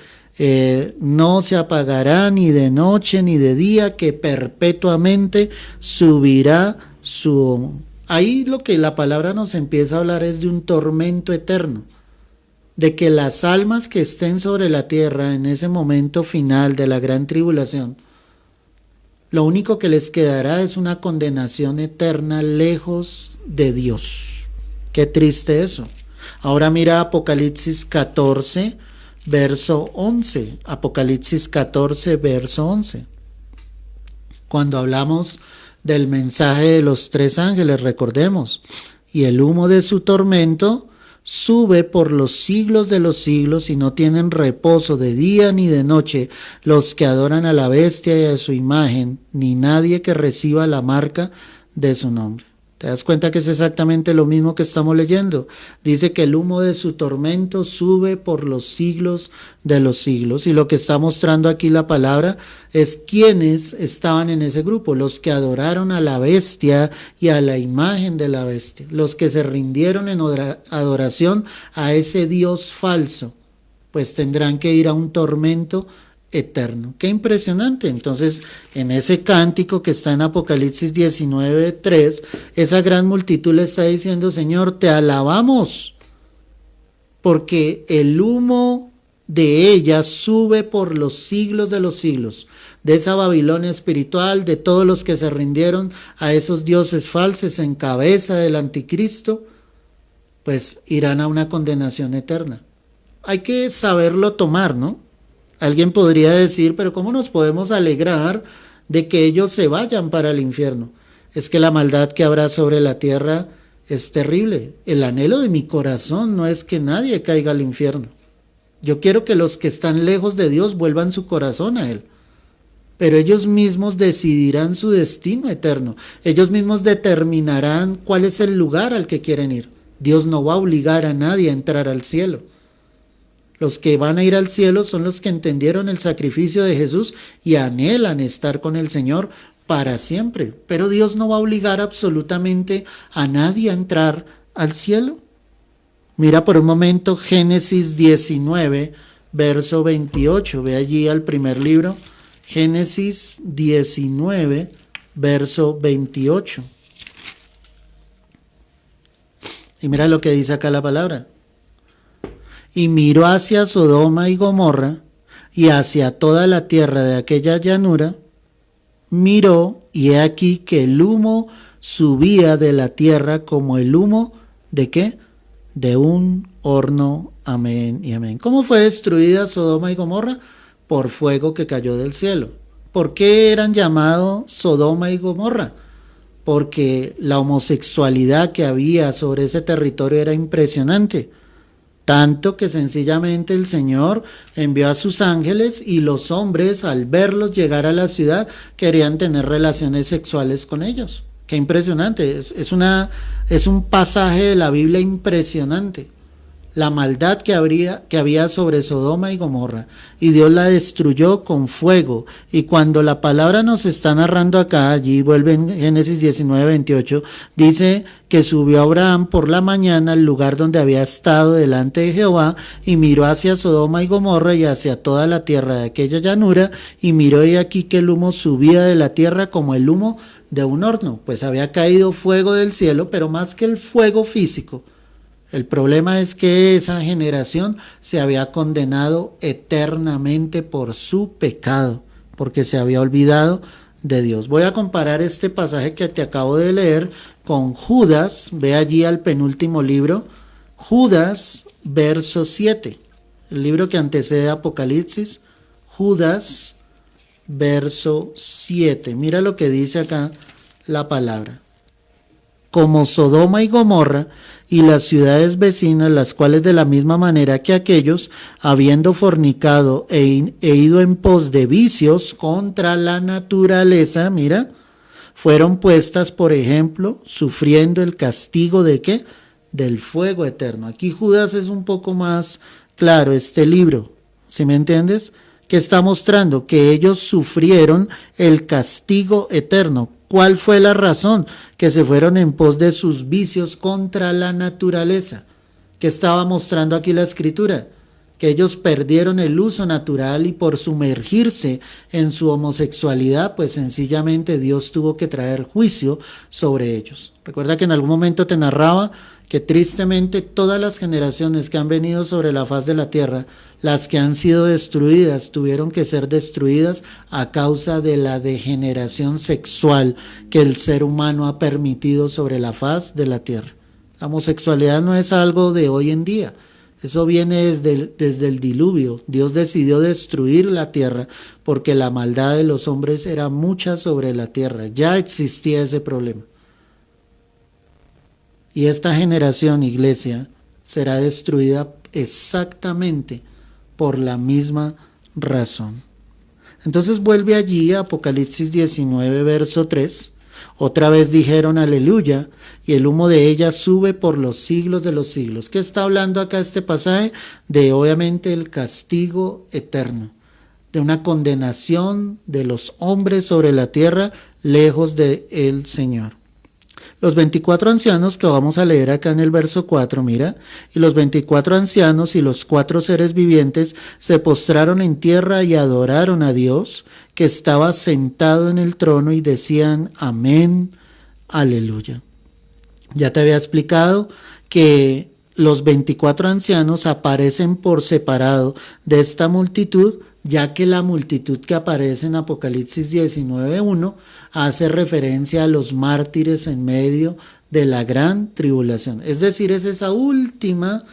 no se apagará ni de noche ni de día, que perpetuamente subirá su... Ahí lo que la palabra nos empieza a hablar es de un tormento eterno, de que las almas que estén sobre la tierra en ese momento final de la gran tribulación, lo único que les quedará es una condenación eterna lejos de Dios. Qué triste eso. Ahora mira Apocalipsis 14, verso 11. Apocalipsis 14, verso 11. Cuando hablamos del mensaje de los tres ángeles, recordemos, y el humo de su tormento sube por los siglos de los siglos, y no tienen reposo de día ni de noche los que adoran a la bestia y a su imagen, ni nadie que reciba la marca de su nombre. ¿Te das cuenta que es exactamente lo mismo que estamos leyendo? Dice que el humo de su tormento sube por los siglos de los siglos. Y lo que está mostrando aquí la palabra es quiénes estaban en ese grupo. Los que adoraron a la bestia y a la imagen de la bestia. Los que se rindieron en adoración a ese Dios falso. Pues tendrán que ir a un tormento eterno. Qué impresionante. Entonces, en ese cántico que está en Apocalipsis 19:3, esa gran multitud le está diciendo: Señor, te alabamos, porque el humo de ella sube por los siglos de los siglos, de esa Babilonia espiritual, de todos los que se rindieron a esos dioses falsos en cabeza del anticristo, pues irán a una condenación eterna. Hay que saberlo tomar, ¿no? Alguien podría decir, pero ¿cómo nos podemos alegrar de que ellos se vayan para el infierno? Es que la maldad que habrá sobre la tierra es terrible. El anhelo de mi corazón no es que nadie caiga al infierno. Yo quiero que los que están lejos de Dios vuelvan su corazón a Él. Pero ellos mismos decidirán su destino eterno. Ellos mismos determinarán cuál es el lugar al que quieren ir. Dios no va a obligar a nadie a entrar al cielo. Los que van a ir al cielo son los que entendieron el sacrificio de Jesús y anhelan estar con el Señor para siempre. Pero Dios no va a obligar absolutamente a nadie a entrar al cielo. Mira por un momento Génesis 19, verso 28. Ve allí al primer libro, Génesis 19, verso 28. Y mira lo que dice acá la palabra. Y miró hacia Sodoma y Gomorra, y hacia toda la tierra de aquella llanura, miró, y he aquí que el humo subía de la tierra como el humo, ¿de qué? De un horno. Amén y amén. ¿Cómo fue destruida Sodoma y Gomorra? Por fuego que cayó del cielo. ¿Por qué eran llamados Sodoma y Gomorra? Porque la homosexualidad que había sobre ese territorio era impresionante. Tanto que sencillamente el Señor envió a sus ángeles y los hombres, al verlos llegar a la ciudad, querían tener relaciones sexuales con ellos. Qué impresionante, es un pasaje de la Biblia impresionante. La maldad que había sobre Sodoma y Gomorra, y Dios la destruyó con fuego. Y cuando la palabra nos está narrando acá, allí vuelve en Génesis 19:28, dice que subió Abraham por la mañana al lugar donde había estado delante de Jehová, y miró hacia Sodoma y Gomorra y hacia toda la tierra de aquella llanura, y miró y aquí que el humo subía de la tierra como el humo de un horno. Pues había caído fuego del cielo, pero más que el fuego físico, el problema es que esa generación se había condenado eternamente por su pecado, porque se había olvidado de Dios. Voy a comparar este pasaje que te acabo de leer con Judas. Ve allí al penúltimo libro, Judas, verso 7, el libro que antecede a Apocalipsis, Judas, verso 7. Mira lo que dice acá la palabra. Como Sodoma y Gomorra y las ciudades vecinas, las cuales de la misma manera que aquellos, habiendo fornicado e ido en pos de vicios contra la naturaleza, mira, fueron puestas, por ejemplo, sufriendo el castigo de ¿qué? Del fuego eterno. Aquí Judas es un poco más claro, este libro, ¿sí me entiendes? Que está mostrando que ellos sufrieron el castigo eterno. ¿Cuál fue la razón? Que se fueron en pos de sus vicios contra la naturaleza. ¿Qué estaba mostrando aquí la Escritura? Que ellos perdieron el uso natural y por sumergirse en su homosexualidad, pues sencillamente Dios tuvo que traer juicio sobre ellos. Recuerda que en algún momento te narraba que tristemente todas las generaciones que han venido sobre la faz de la tierra, las que han sido destruidas, tuvieron que ser destruidas a causa de la degeneración sexual que el ser humano ha permitido sobre la faz de la tierra. La homosexualidad no es algo de hoy en día. Eso viene desde el diluvio. Dios decidió destruir la tierra porque la maldad de los hombres era mucha sobre la tierra. Ya existía ese problema. Y esta generación, iglesia, será destruida exactamente por la misma razón. Entonces vuelve allí a Apocalipsis 19, verso 3. Otra vez dijeron aleluya, y el humo de ella sube por los siglos de los siglos. ¿Qué está hablando acá este pasaje? De obviamente el castigo eterno, de una condenación de los hombres sobre la tierra lejos del Señor. Los 24 ancianos que vamos a leer acá en el verso 4, mira, y los 24 ancianos y los 4 seres vivientes se postraron en tierra y adoraron a Dios, que estaba sentado en el trono, y decían amén, aleluya. Ya te había explicado que los 24 ancianos aparecen por separado de esta multitud, ya que la multitud que aparece en Apocalipsis 19:1 hace referencia a los mártires en medio de la gran tribulación. Es decir, es esa última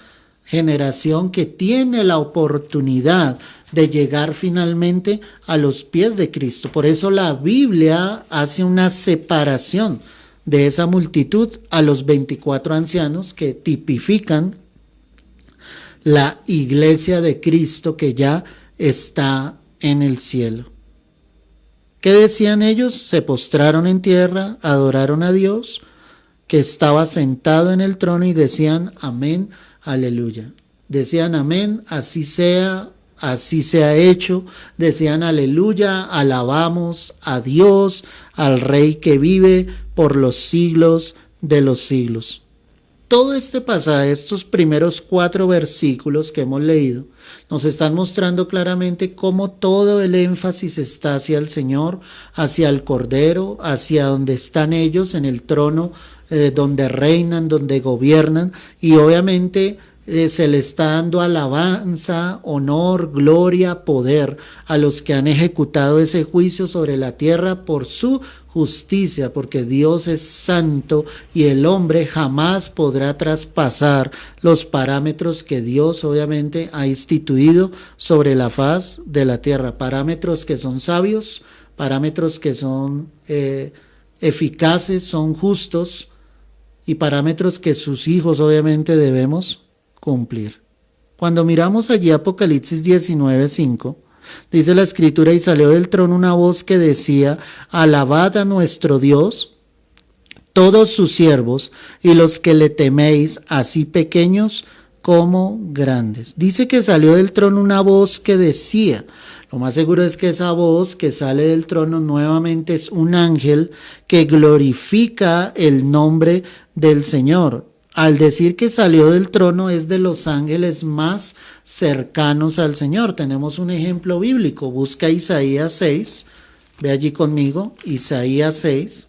generación que tiene la oportunidad de llegar finalmente a los pies de Cristo. Por eso la Biblia hace una separación de esa multitud a los 24 ancianos que tipifican la iglesia de Cristo que ya está en el cielo. ¿Qué decían ellos? Se postraron en tierra, adoraron a Dios, que estaba sentado en el trono, y decían amén, aleluya. Decían amén, así sea hecho. Decían aleluya, alabamos a Dios, al Rey que vive por los siglos de los siglos. Todo este pasaje, estos primeros 4 versículos que hemos leído, nos están mostrando claramente cómo todo el énfasis está hacia el Señor, hacia el Cordero, hacia donde están ellos en el trono, donde reinan, donde gobiernan, y obviamente se le está dando alabanza, honor, gloria, poder a los que han ejecutado ese juicio sobre la tierra por su justicia, porque Dios es santo y el hombre jamás podrá traspasar los parámetros que Dios obviamente ha instituido sobre la faz de la tierra, parámetros que son sabios, parámetros que son eficaces, son justos, y parámetros que sus hijos obviamente debemos cumplir. Cuando miramos allí Apocalipsis 19:5, dice la escritura: y salió del trono una voz que decía, alabad a nuestro Dios, todos sus siervos y los que le teméis, así pequeños como grandes. Dice que salió del trono una voz que decía. Lo más seguro es que esa voz que sale del trono nuevamente es un ángel que glorifica el nombre del Señor. Al decir que salió del trono, es de los ángeles más cercanos al Señor. Tenemos un ejemplo bíblico. Busca Isaías 6. Ve allí conmigo, Isaías 6.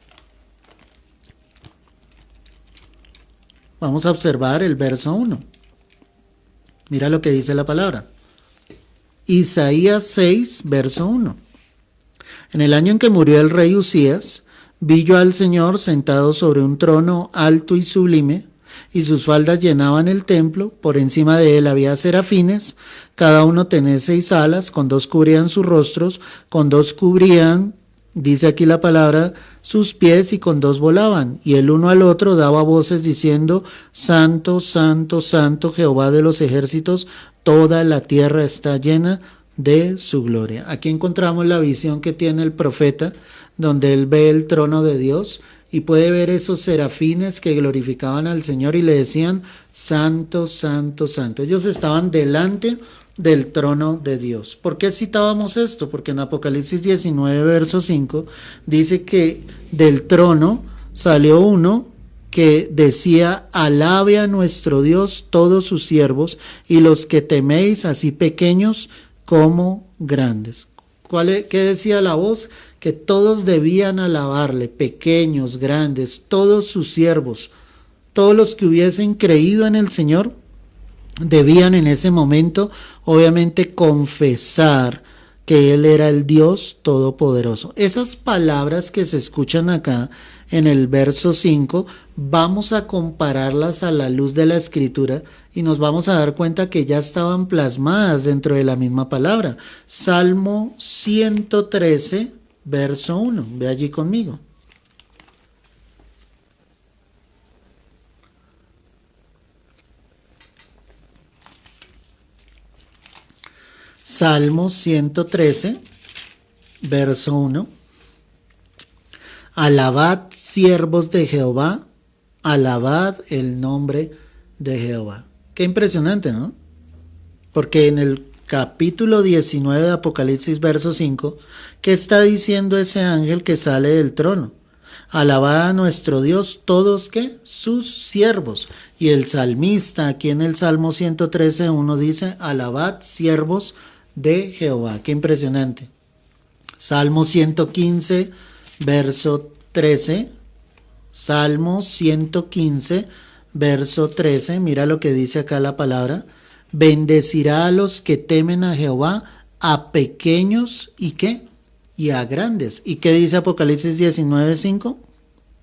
Vamos a observar el verso 1. Mira lo que dice la palabra. Isaías 6, verso 1. En el año en que murió el rey Usías, vi yo al Señor sentado sobre un trono alto y sublime, y sus faldas llenaban el templo. Por encima de él había serafines, cada uno tenía 6 alas, con 2 cubrían sus rostros, con 2 cubrían, dice aquí la palabra, sus pies, y con 2 volaban, y el uno al otro daba voces diciendo, Santo, Santo, Santo, Jehová de los ejércitos, toda la tierra está llena de su gloria. Aquí encontramos la visión que tiene el profeta, donde él ve el trono de Dios y puede ver esos serafines que glorificaban al Señor y le decían, Santo, Santo, Santo. Ellos estaban delante del trono de Dios. ¿Por qué citábamos esto? Porque en Apocalipsis 19, verso 5, dice que del trono salió uno que decía, alabe a nuestro Dios todos sus siervos y los que teméis, así pequeños como grandes. ¿Qué decía la voz? Que todos debían alabarle, pequeños, grandes, todos sus siervos, todos los que hubiesen creído en el Señor, debían en ese momento obviamente confesar que Él era el Dios Todopoderoso. Esas palabras que se escuchan acá en el verso 5, vamos a compararlas a la luz de la escritura y nos vamos a dar cuenta que ya estaban plasmadas dentro de la misma palabra. Salmo 113, verso 1. Ve allí conmigo. Salmo 113, verso 1. Alabad, siervos de Jehová, alabad el nombre de Jehová. Qué impresionante, ¿no? Porque en el capítulo 19 de Apocalipsis, verso 5, ¿qué está diciendo ese ángel que sale del trono? Alabad a nuestro Dios todos, ¿qué? Sus siervos. Y el salmista, aquí en el Salmo 113, 1 dice, alabad, siervos de Jehová. Qué impresionante. Salmo 115, verso 13. Salmo 115, verso 13. Mira lo que dice acá la palabra. Bendecirá a los que temen a Jehová, a pequeños y ¿qué? Y a grandes. ¿Y qué dice Apocalipsis 19, 5?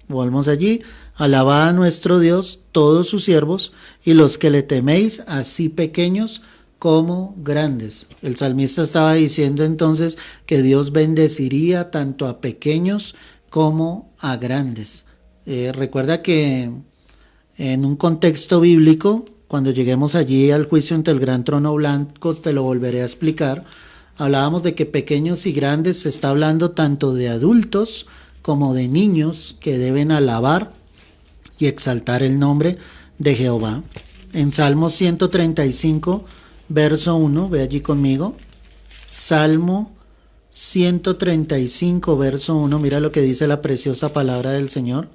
Volvemos allí. Alabad a nuestro Dios, todos sus siervos, y los que le teméis, así pequeños como grandes. El salmista estaba diciendo entonces que Dios bendeciría tanto a pequeños como a grandes. Recuerda que en un contexto bíblico, cuando lleguemos allí al juicio ante el gran trono blanco, te lo volveré a explicar, hablábamos de que pequeños y grandes se está hablando tanto de adultos como de niños que deben alabar y exaltar el nombre de Jehová. En Salmo 135, verso 1, ve allí conmigo. Salmo 135, verso 1, mira lo que dice la preciosa palabra del Señor.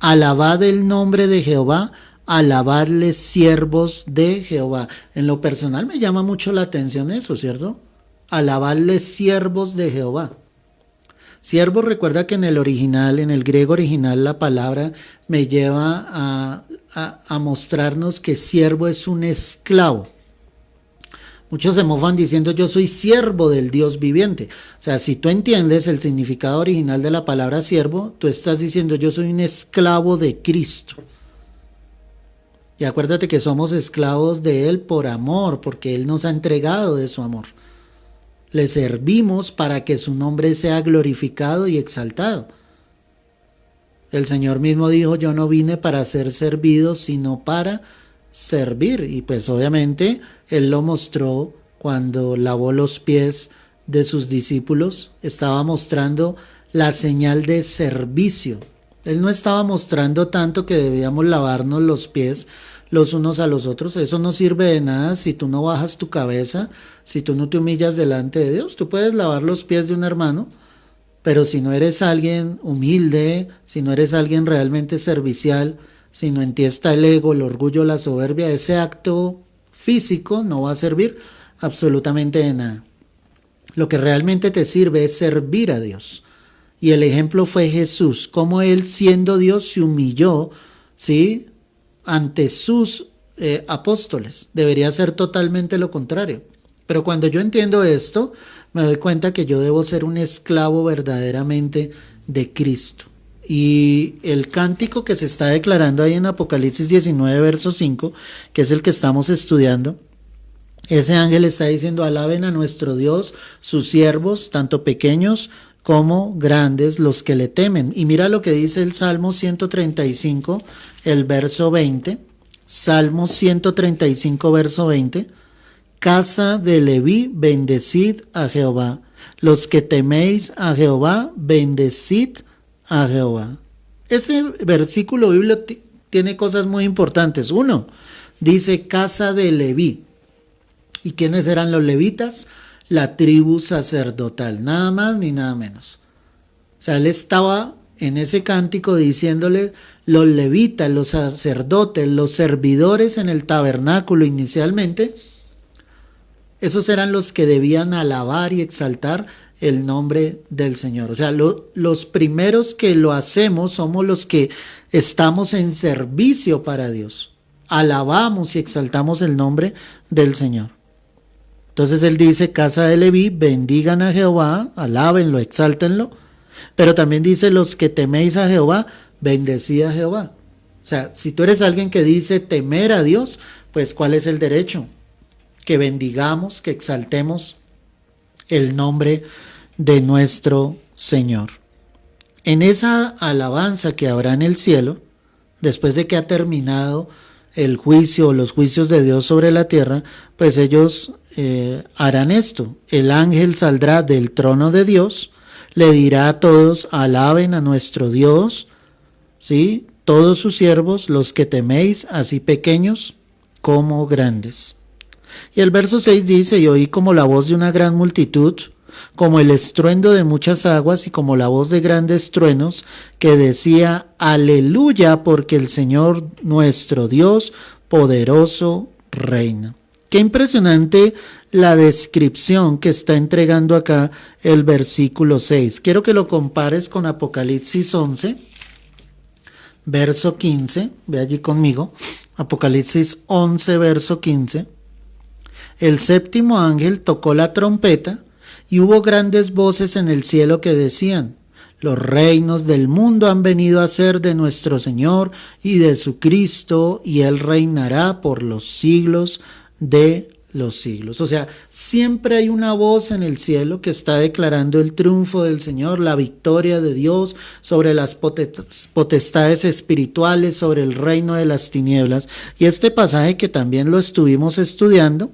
Alabad el nombre de Jehová, alabadle siervos de Jehová. En lo personal me llama mucho la atención eso, ¿cierto? Alabadle siervos de Jehová. Siervo, recuerda que en el original, en el griego original, la palabra me lleva a mostrarnos que siervo es un esclavo. Muchos se mofan diciendo yo soy siervo del Dios viviente. O sea, si tú entiendes el significado original de la palabra siervo, tú estás diciendo yo soy un esclavo de Cristo. Y acuérdate que somos esclavos de Él por amor, porque Él nos ha entregado de su amor. Le servimos para que su nombre sea glorificado y exaltado. El Señor mismo dijo, yo no vine para ser servido, sino para servir. Y pues obviamente Él lo mostró cuando lavó los pies de sus discípulos. Estaba mostrando la señal de servicio. Él no estaba mostrando tanto que debíamos lavarnos los pies los unos a los otros. Eso no sirve de nada si tú no bajas tu cabeza, si tú no te humillas delante de Dios. Tú puedes lavar los pies de un hermano, pero si no eres alguien humilde, si no eres alguien realmente servicial, si no en ti está el ego, el orgullo, la soberbia, ese acto físico no va a servir absolutamente de nada. Lo que realmente te sirve es servir a Dios. Y el ejemplo fue Jesús, cómo Él siendo Dios se humilló, ¿sí?, ante sus apóstoles. Debería ser totalmente lo contrario. Pero cuando yo entiendo esto, me doy cuenta que yo debo ser un esclavo verdaderamente de Cristo. Y el cántico que se está declarando ahí en Apocalipsis 19, verso 5, que es el que estamos estudiando, ese ángel está diciendo, alaben a nuestro Dios, sus siervos, tanto pequeños como grandes, los que le temen. Y mira lo que dice el Salmo 135, el verso 20. Salmo 135, verso 20. Casa de Leví, bendecid a Jehová. Los que teméis a Jehová, bendecid a Jehová. Ese versículo bíblico tiene cosas muy importantes. Uno, dice casa de Leví. ¿Y quiénes eran los levitas? La tribu sacerdotal, nada más ni nada menos. O sea, él estaba en ese cántico diciéndole los levitas, los sacerdotes, los servidores en el tabernáculo inicialmente, esos eran los que debían alabar y exaltar el nombre del Señor. O sea, los primeros que lo hacemos somos los que estamos en servicio para Dios. Alabamos y exaltamos el nombre del Señor. Entonces él dice, casa de Leví, bendigan a Jehová, alábenlo, exáltenlo. Pero también dice, los que teméis a Jehová, bendecid a Jehová. O sea, si tú eres alguien que dice temer a Dios, pues ¿cuál es el derecho? Que bendigamos, que exaltemos el nombre de nuestro Señor. En esa alabanza que habrá en el cielo, después de que ha terminado el juicio o los juicios de Dios sobre la tierra, pues ellos harán esto. El ángel saldrá del trono de Dios, le dirá a todos, alaben a nuestro Dios, ¿sí? Todos sus siervos, los que teméis, así pequeños como grandes. Y el verso 6 dice, y oí como la voz de una gran multitud, como el estruendo de muchas aguas y como la voz de grandes truenos, que decía, aleluya, porque el Señor nuestro Dios poderoso reina. Qué impresionante la descripción que está entregando acá el versículo 6. Quiero que lo compares con Apocalipsis 11, verso 15. Ve allí conmigo. Apocalipsis 11, verso 15. El séptimo ángel tocó la trompeta y hubo grandes voces en el cielo que decían, los reinos del mundo han venido a ser de nuestro Señor y de su Cristo, y Él reinará por los siglos de los siglos. O sea, siempre hay una voz en el cielo que está declarando el triunfo del Señor, la victoria de Dios sobre las potestades espirituales, sobre el reino de las tinieblas. Y este pasaje que también lo estuvimos estudiando,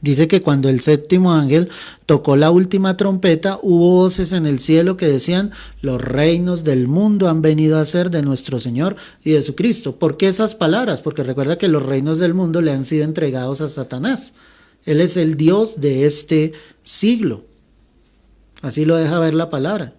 dice que cuando el séptimo ángel tocó la última trompeta, hubo voces en el cielo que decían, los reinos del mundo han venido a ser de nuestro Señor y de su Cristo. ¿Por qué esas palabras? Porque recuerda que los reinos del mundo le han sido entregados a Satanás. Él es el Dios de este siglo. Así lo deja ver la palabra.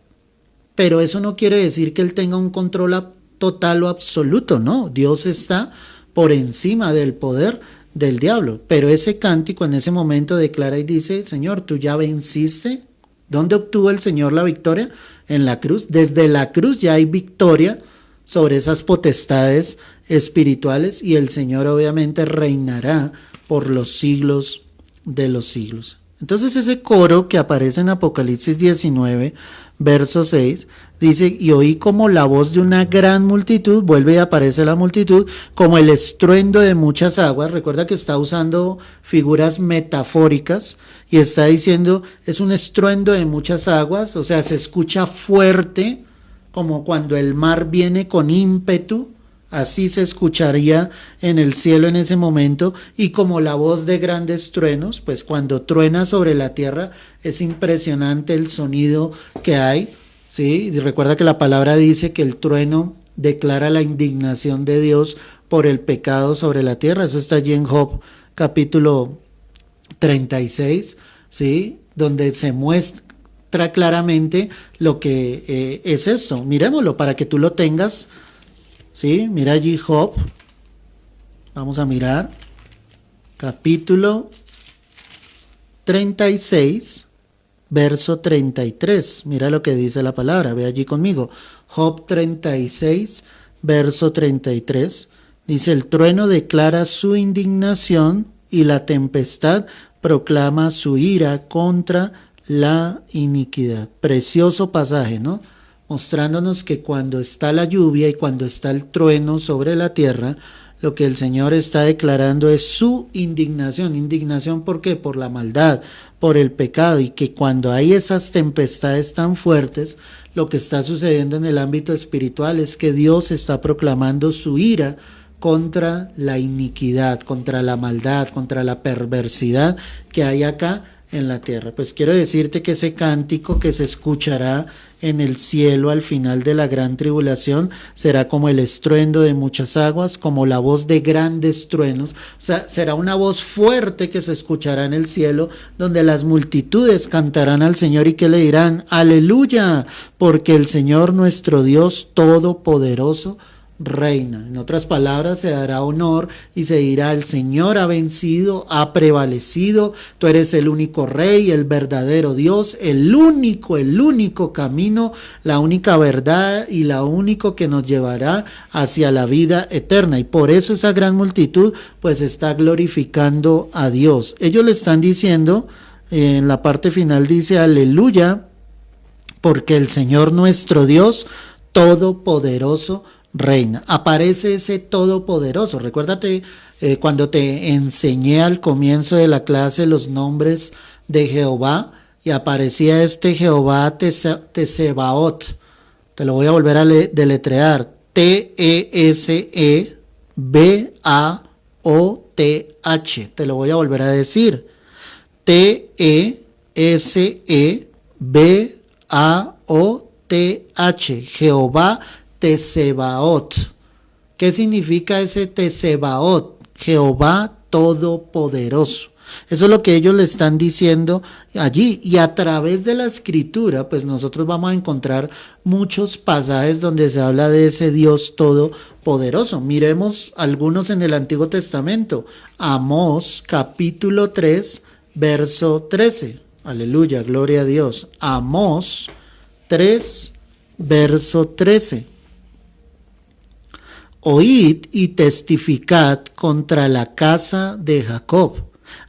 Pero eso no quiere decir que Él tenga un control total o absoluto, no. Dios está por encima del poder del diablo, pero ese cántico en ese momento declara y dice, Señor, tú ya venciste. ¿Dónde obtuvo el Señor la victoria? En la cruz. Desde la cruz ya hay victoria sobre esas potestades espirituales y el Señor obviamente reinará por los siglos de los siglos. Entonces ese coro que aparece en Apocalipsis 19, verso 6, dice, y oí como la voz de una gran multitud, vuelve y aparece la multitud, como el estruendo de muchas aguas. Recuerda que está usando figuras metafóricas y está diciendo, es un estruendo de muchas aguas, o sea, se escucha fuerte, como cuando el mar viene con ímpetu. Así se escucharía en el cielo en ese momento, y como la voz de grandes truenos, pues cuando truena sobre la tierra es impresionante el sonido que hay, ¿sí? Y recuerda que la palabra dice que el trueno declara la indignación de Dios por el pecado sobre la tierra. Eso está allí en Job capítulo 36, ¿sí? Donde se muestra claramente lo que es esto. Miremoslo para que tú lo tengas. Sí, mira allí Job, vamos a mirar, capítulo 36, verso 33, mira lo que dice la palabra, ve allí conmigo, Job 36, verso 33, dice, el trueno declara su indignación y la tempestad proclama su ira contra la iniquidad. Precioso pasaje, ¿no? Mostrándonos que cuando está la lluvia y cuando está el trueno sobre la tierra, lo que el Señor está declarando es su indignación. ¿Indignación por qué? Por la maldad, por el pecado, y que cuando hay esas tempestades tan fuertes, lo que está sucediendo en el ámbito espiritual es que Dios está proclamando su ira contra la iniquidad, contra la maldad, contra la perversidad que hay acá en la tierra. Pues quiero decirte que ese cántico que se escuchará en el cielo al final de la gran tribulación será como el estruendo de muchas aguas, como la voz de grandes truenos. O sea, será una voz fuerte que se escuchará en el cielo, donde las multitudes cantarán al Señor y que le dirán, aleluya, porque el Señor nuestro Dios todopoderoso reina. En otras palabras, se dará honor y se dirá, el Señor ha vencido, ha prevalecido, tú eres el único rey, el verdadero Dios, el único camino, la única verdad y la único que nos llevará hacia la vida eterna. Y por eso esa gran multitud pues está glorificando a Dios. Ellos le están diciendo, en la parte final dice, aleluya, porque el Señor nuestro Dios todopoderoso reina. Aparece ese todopoderoso. Recuérdate cuando te enseñé al comienzo de la clase los nombres de Jehová y aparecía este Jehová Tesebaot. Te lo voy a volver a deletrear. T-E-S-E-B-A-O-T-H. Te lo voy a volver a decir. T-E-S-E-B-A-O-T-H. Jehová Tesebaot. ¿Qué significa ese Tesebaot? Jehová Todopoderoso. Eso es lo que ellos le están diciendo allí, y a través de la escritura pues nosotros vamos a encontrar muchos pasajes donde se habla de ese Dios todopoderoso. Miremos algunos en el Antiguo Testamento. Amós capítulo 3 verso 13. Aleluya, gloria a Dios. Amós 3 verso 13. Oíd y testificad contra la casa de Jacob.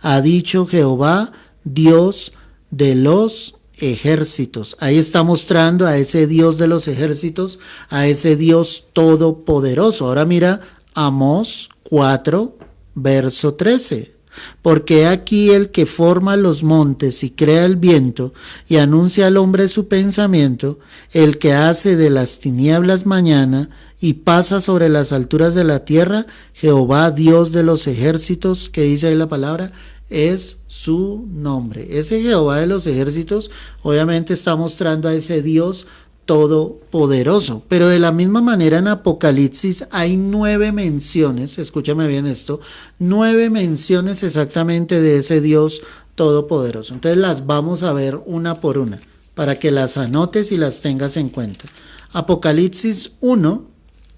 Ha dicho Jehová, Dios de los ejércitos. Ahí está mostrando a ese Dios de los ejércitos, a ese Dios todopoderoso. Ahora mira Amós 4, verso 13. Porque aquí el que forma los montes y crea el viento y anuncia al hombre su pensamiento, el que hace de las tinieblas mañana y pasa sobre las alturas de la tierra, Jehová Dios de los ejércitos, que dice ahí la palabra, es su nombre. Ese Jehová de los ejércitos obviamente está mostrando a ese Dios todopoderoso, pero de la misma manera en Apocalipsis hay 9 menciones, escúchame bien esto, 9 menciones exactamente de ese Dios todopoderoso. Entonces las vamos a ver una por una, para que las anotes y las tengas en cuenta. Apocalipsis 1,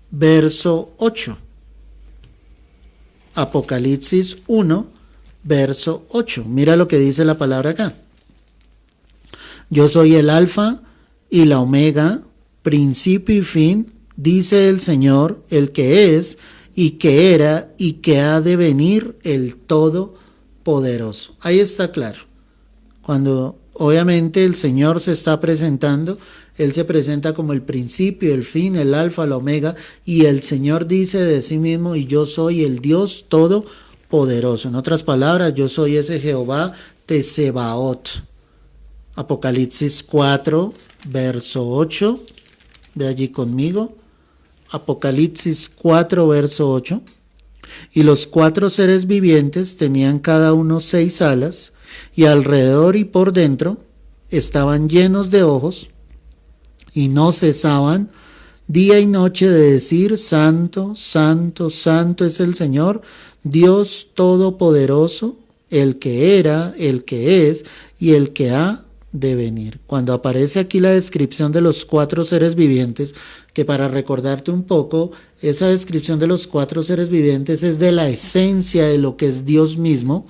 verso 8. Apocalipsis 1, verso 8. Mira lo que dice la palabra acá. Yo soy el alfa y la omega, principio y fin, dice el Señor, el que es y que era y que ha de venir, el Todopoderoso. Ahí está claro. Cuando obviamente el Señor se está presentando, Él se presenta como el principio, el fin, el alfa, la omega, y el Señor dice de sí mismo, y yo soy el Dios Todopoderoso. En otras palabras, yo soy ese Jehová Tesebaot. Apocalipsis 4, verso 8, ve allí conmigo, Apocalipsis 4, verso 8, y los 4 seres vivientes tenían cada uno 6 alas, y alrededor y por dentro estaban llenos de ojos, y no cesaban día y noche de decir, Santo, Santo, Santo es el Señor, Dios Todopoderoso, el que era, el que es, y el que ha de venir. Cuando aparece aquí la descripción de los 4 seres vivientes, que para recordarte un poco, esa descripción de los 4 seres vivientes es de la esencia de lo que es Dios mismo,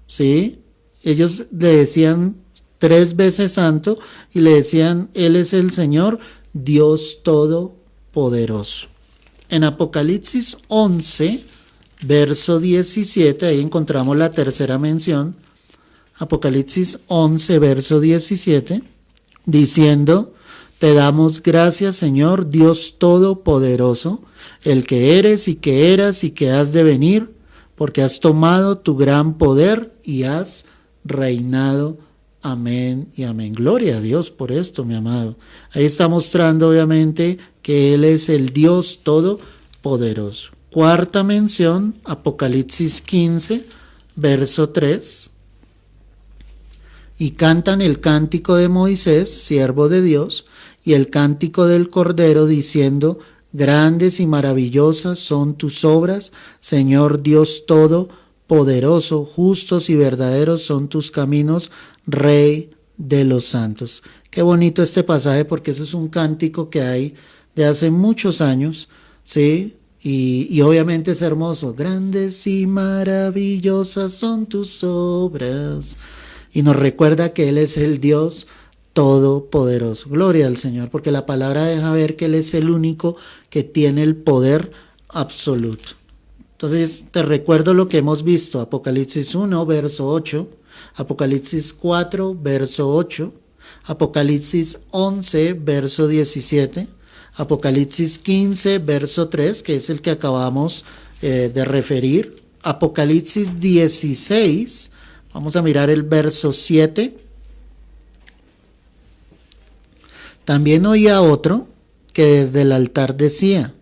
¿sí? Ellos le decían 3 veces santo y le decían, Él es el Señor, Dios Todopoderoso. En Apocalipsis 11, verso 17, ahí encontramos la tercera mención, Apocalipsis 11, verso 17, diciendo, te damos gracias, Señor, Dios Todopoderoso, el que eres y que eras y que has de venir, porque has tomado tu gran poder y has reinado. Amén y amén. Gloria a Dios por esto, mi amado. Ahí está mostrando, obviamente, que Él es el Dios Todopoderoso. Cuarta mención, Apocalipsis 15, verso 3. Y cantan el cántico de Moisés, siervo de Dios, y el cántico del Cordero, diciendo, grandes y maravillosas son tus obras, Señor Dios Todopoderoso, justos y verdaderos son tus caminos, Rey de los santos. Qué bonito este pasaje, porque eso es un cántico que hay de hace muchos años, ¿sí? Y obviamente es hermoso. Grandes y maravillosas son tus obras. Y nos recuerda que Él es el Dios Todopoderoso. Gloria al Señor, porque la palabra deja ver que Él es el único que tiene el poder absoluto. Entonces, te recuerdo lo que hemos visto. Apocalipsis 1, verso 8. Apocalipsis 4, verso 8. Apocalipsis 11, verso 17, Apocalipsis 15, verso 3, que es el que acabamos de referir, Apocalipsis 16, vamos a mirar el verso 7. También oía otro que desde el altar decía: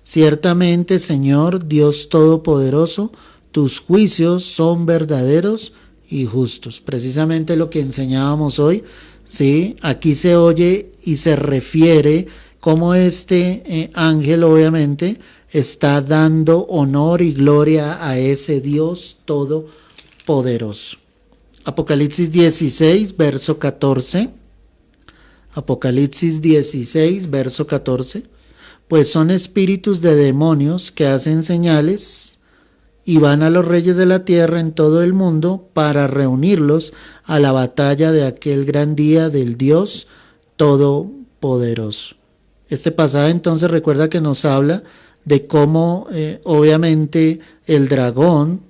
ciertamente, Señor Dios Todopoderoso, tus juicios son verdaderos y justos. Precisamente lo que enseñábamos hoy, ¿sí? Aquí se oye y se refiere cómo este ángel obviamente está dando honor y gloria a ese Dios Todopoderoso. Apocalipsis 16, verso 14. Apocalipsis 16, verso 14. Pues son espíritus de demonios que hacen señales y van a los reyes de la tierra en todo el mundo para reunirlos a la batalla de aquel gran día del Dios Todopoderoso. Este pasaje entonces recuerda que nos habla de cómo obviamente el dragón,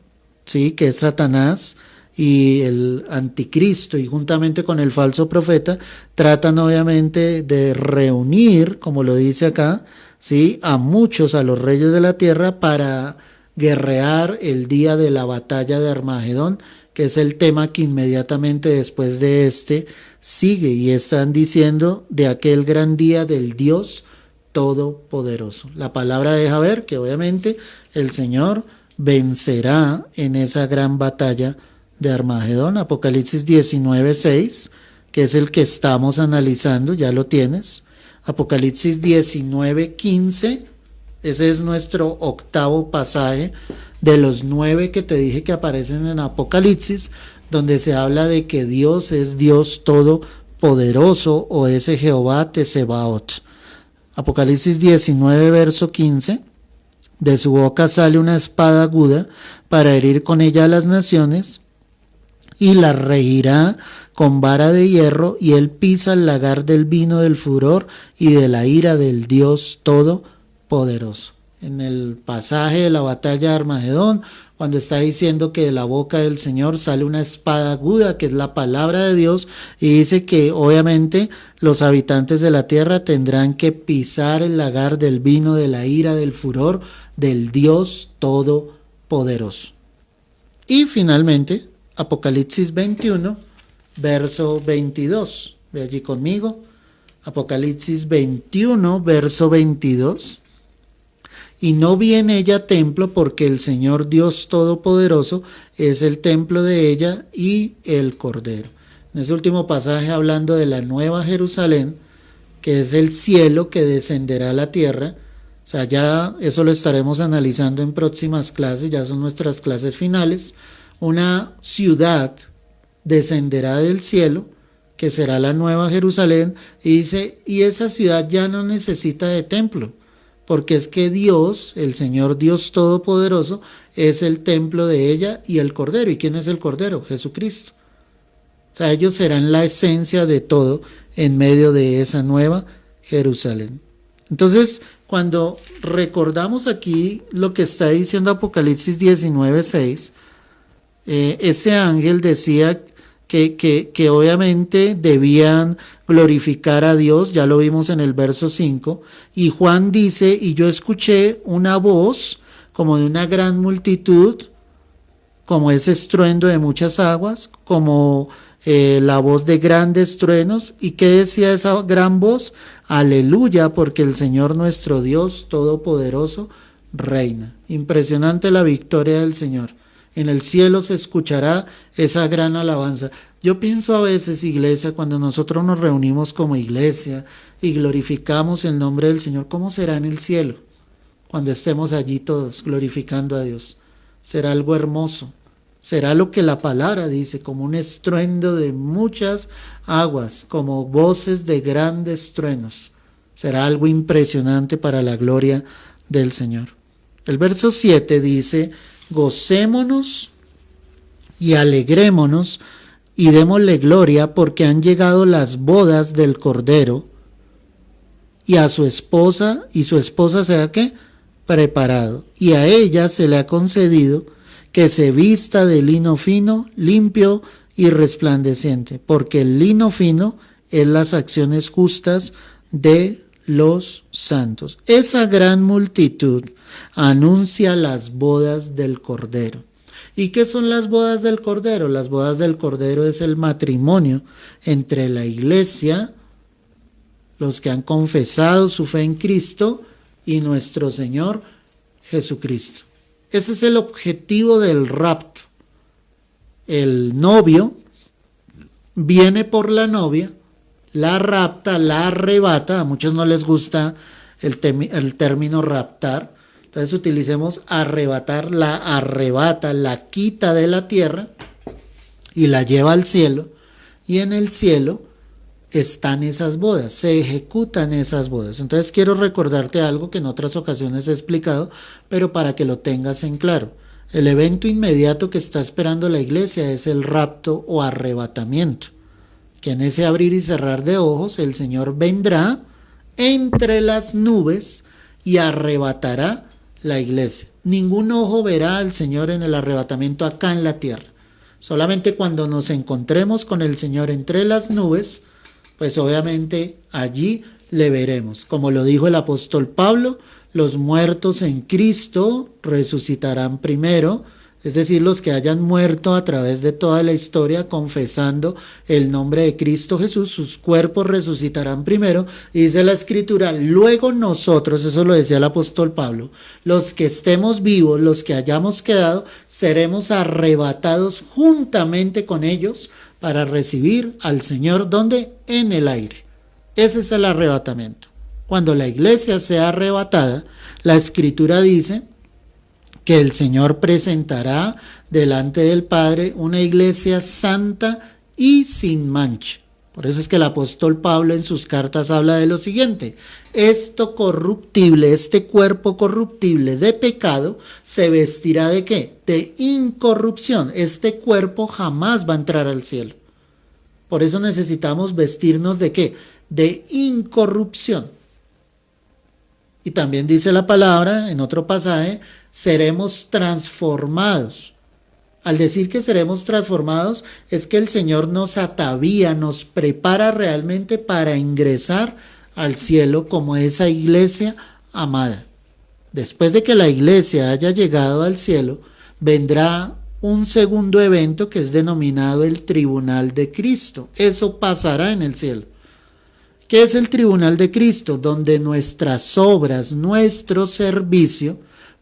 ¿sí?, que es Satanás, y el anticristo, y juntamente con el falso profeta, tratan obviamente de reunir, como lo dice acá, ¿sí?, a muchos, a los reyes de la tierra, para guerrear el día de la batalla de Armagedón, que es el tema que inmediatamente después de este sigue, y están diciendo de aquel gran día del Dios Todopoderoso. La palabra deja ver que obviamente el Señor vencerá en esa gran batalla de Armagedón. Apocalipsis 19, 6, que es el que estamos analizando, ya lo tienes. Apocalipsis 19, 15, ese es nuestro octavo pasaje de los 9 que te dije que aparecen en Apocalipsis, donde se habla de que Dios es Dios Todopoderoso, o ese Jehová Tsebaot. Apocalipsis 19, verso 15, de su boca sale una espada aguda para herir con ella a las naciones, y la regirá con vara de hierro, y él pisa el lagar del vino del furor y de la ira del Dios Todopoderoso. En el pasaje de la batalla de Armagedón, cuando está diciendo que de la boca del Señor sale una espada aguda, que es la palabra de Dios, y dice que obviamente los habitantes de la tierra tendrán que pisar el lagar del vino de la ira del furor del Dios Todopoderoso. Y finalmente, Apocalipsis 21, verso 22. Ve allí conmigo. Apocalipsis 21, verso 22. Y no vi en ella templo, porque el Señor Dios Todopoderoso es el templo de ella y el Cordero. En ese último pasaje, hablando de la nueva Jerusalén, que es el cielo que descenderá a la tierra. O sea, ya eso lo estaremos analizando en próximas clases, ya son nuestras clases finales. Una ciudad descenderá del cielo, que será la nueva Jerusalén, y dice, y esa ciudad ya no necesita de templo, porque es que Dios, el Señor Dios Todopoderoso, es el templo de ella y el Cordero. ¿Y quién es el Cordero? Jesucristo. O sea, ellos serán la esencia de todo en medio de esa nueva Jerusalén. Entonces, cuando recordamos aquí lo que está diciendo Apocalipsis 19, 6, ese ángel decía que obviamente debían glorificar a Dios, ya lo vimos en el verso 5, y Juan dice, y yo escuché una voz como de una gran multitud, como ese estruendo de muchas aguas, como la voz de grandes truenos. ¿Y qué decía esa gran voz? Aleluya, porque el Señor nuestro Dios Todopoderoso reina. Impresionante la victoria del Señor. En el cielo se escuchará esa gran alabanza. Yo pienso a veces, iglesia, cuando nosotros nos reunimos como iglesia y glorificamos el nombre del Señor, ¿cómo será en el cielo? Cuando estemos allí todos glorificando a Dios. Será algo hermoso. Será lo que la palabra dice, como un estruendo de muchas aguas, como voces de grandes truenos. Será algo impresionante para la gloria del Señor. El verso 7 dice, gocémonos y alegrémonos y démosle gloria, porque han llegado las bodas del Cordero, y a su esposa, y su esposa se ha ¿qué? Preparado, y a ella se le ha concedido que se vista de lino fino, limpio y resplandeciente, porque el lino fino es las acciones justas de los santos. Esa gran multitud anuncia las bodas del Cordero. ¿Y qué son las bodas del Cordero? Las bodas del Cordero es el matrimonio entre la iglesia, los que han confesado su fe en Cristo, y nuestro Señor Jesucristo. Ese es el objetivo del rapto. El novio viene por la novia, la rapta, la arrebata. A muchos no les gusta el término raptar, entonces utilicemos arrebatar, la arrebata, la quita de la tierra y la lleva al cielo, y en el cielo están esas bodas, se ejecutan esas bodas. Entonces quiero recordarte algo que en otras ocasiones he explicado, pero para que lo tengas en claro. El evento inmediato que está esperando la iglesia es el rapto o arrebatamiento, que en ese abrir y cerrar de ojos el Señor vendrá entre las nubes y arrebatará la iglesia. Ningún ojo verá al Señor en el arrebatamiento acá en la tierra. Solamente cuando nos encontremos con el Señor entre las nubes, pues obviamente allí le veremos. Como lo dijo el apóstol Pablo, los muertos en Cristo resucitarán primero, es decir, los que hayan muerto a través de toda la historia confesando el nombre de Cristo Jesús, sus cuerpos resucitarán primero, y dice la Escritura, luego nosotros, eso lo decía el apóstol Pablo, los que estemos vivos, los que hayamos quedado, seremos arrebatados juntamente con ellos para recibir al Señor, ¿dónde? En el aire. Ese es el arrebatamiento. Cuando la iglesia sea arrebatada, la Escritura dice que el Señor presentará delante del Padre una iglesia santa y sin mancha. Por eso es que el apóstol Pablo en sus cartas habla de lo siguiente: esto corruptible, este cuerpo corruptible de pecado, se vestirá ¿de qué? De incorrupción. Este cuerpo jamás va a entrar al cielo. Por eso necesitamos vestirnos ¿de qué? De incorrupción. Y también dice la palabra en otro pasaje, seremos transformados. Al decir que seremos transformados, es que el Señor nos atavía, nos prepara realmente para ingresar al cielo como esa iglesia amada. Después de que la iglesia haya llegado al cielo, vendrá un segundo evento que es denominado el tribunal de Cristo. Eso pasará en el cielo. ¿Qué es el tribunal de Cristo? Donde nuestras obras, nuestro servicio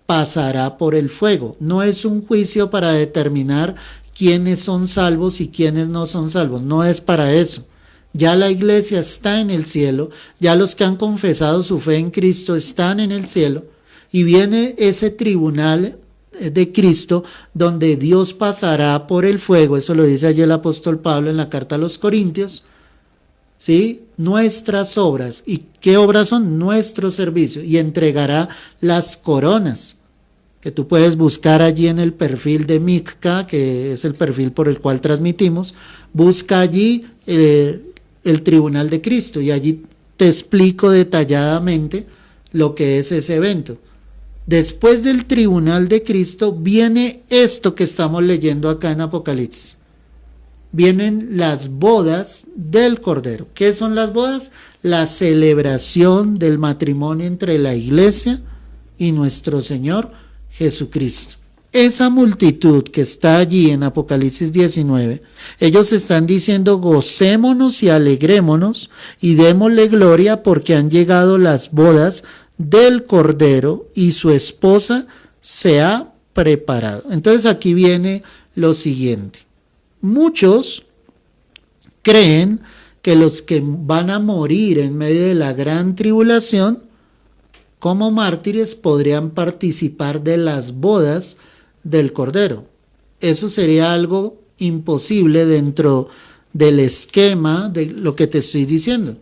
pasará por el fuego. No es un juicio para determinar quiénes son salvos y quiénes no son salvos. No es para eso. Ya la iglesia está en el cielo, ya los que han confesado su fe en Cristo están en el cielo, y viene ese tribunal de Cristo donde Dios pasará por el fuego. Eso lo dice allí el apóstol Pablo en la carta a los Corintios. ¿Sí? Nuestras obras. ¿Y qué obras son? Nuestro servicio. Y entregará las coronas, que tú puedes buscar allí en el perfil de Micca, que es el perfil por el cual transmitimos. Busca allí el tribunal de Cristo, y allí te explico detalladamente lo que es ese evento. Después del tribunal de Cristo viene esto que estamos leyendo acá en Apocalipsis. Vienen las bodas del Cordero. ¿Qué son las bodas? La celebración del matrimonio entre la iglesia y nuestro Señor Jesucristo. Esa multitud que está allí en Apocalipsis 19, ellos están diciendo: gocémonos y alegrémonos y démosle gloria, porque han llegado las bodas del Cordero y su esposa se ha preparado. Entonces aquí viene lo siguiente. Muchos creen que los que van a morir en medio de la gran tribulación como mártires podrían participar de las bodas del Cordero. Eso sería algo imposible dentro del esquema de lo que te estoy diciendo.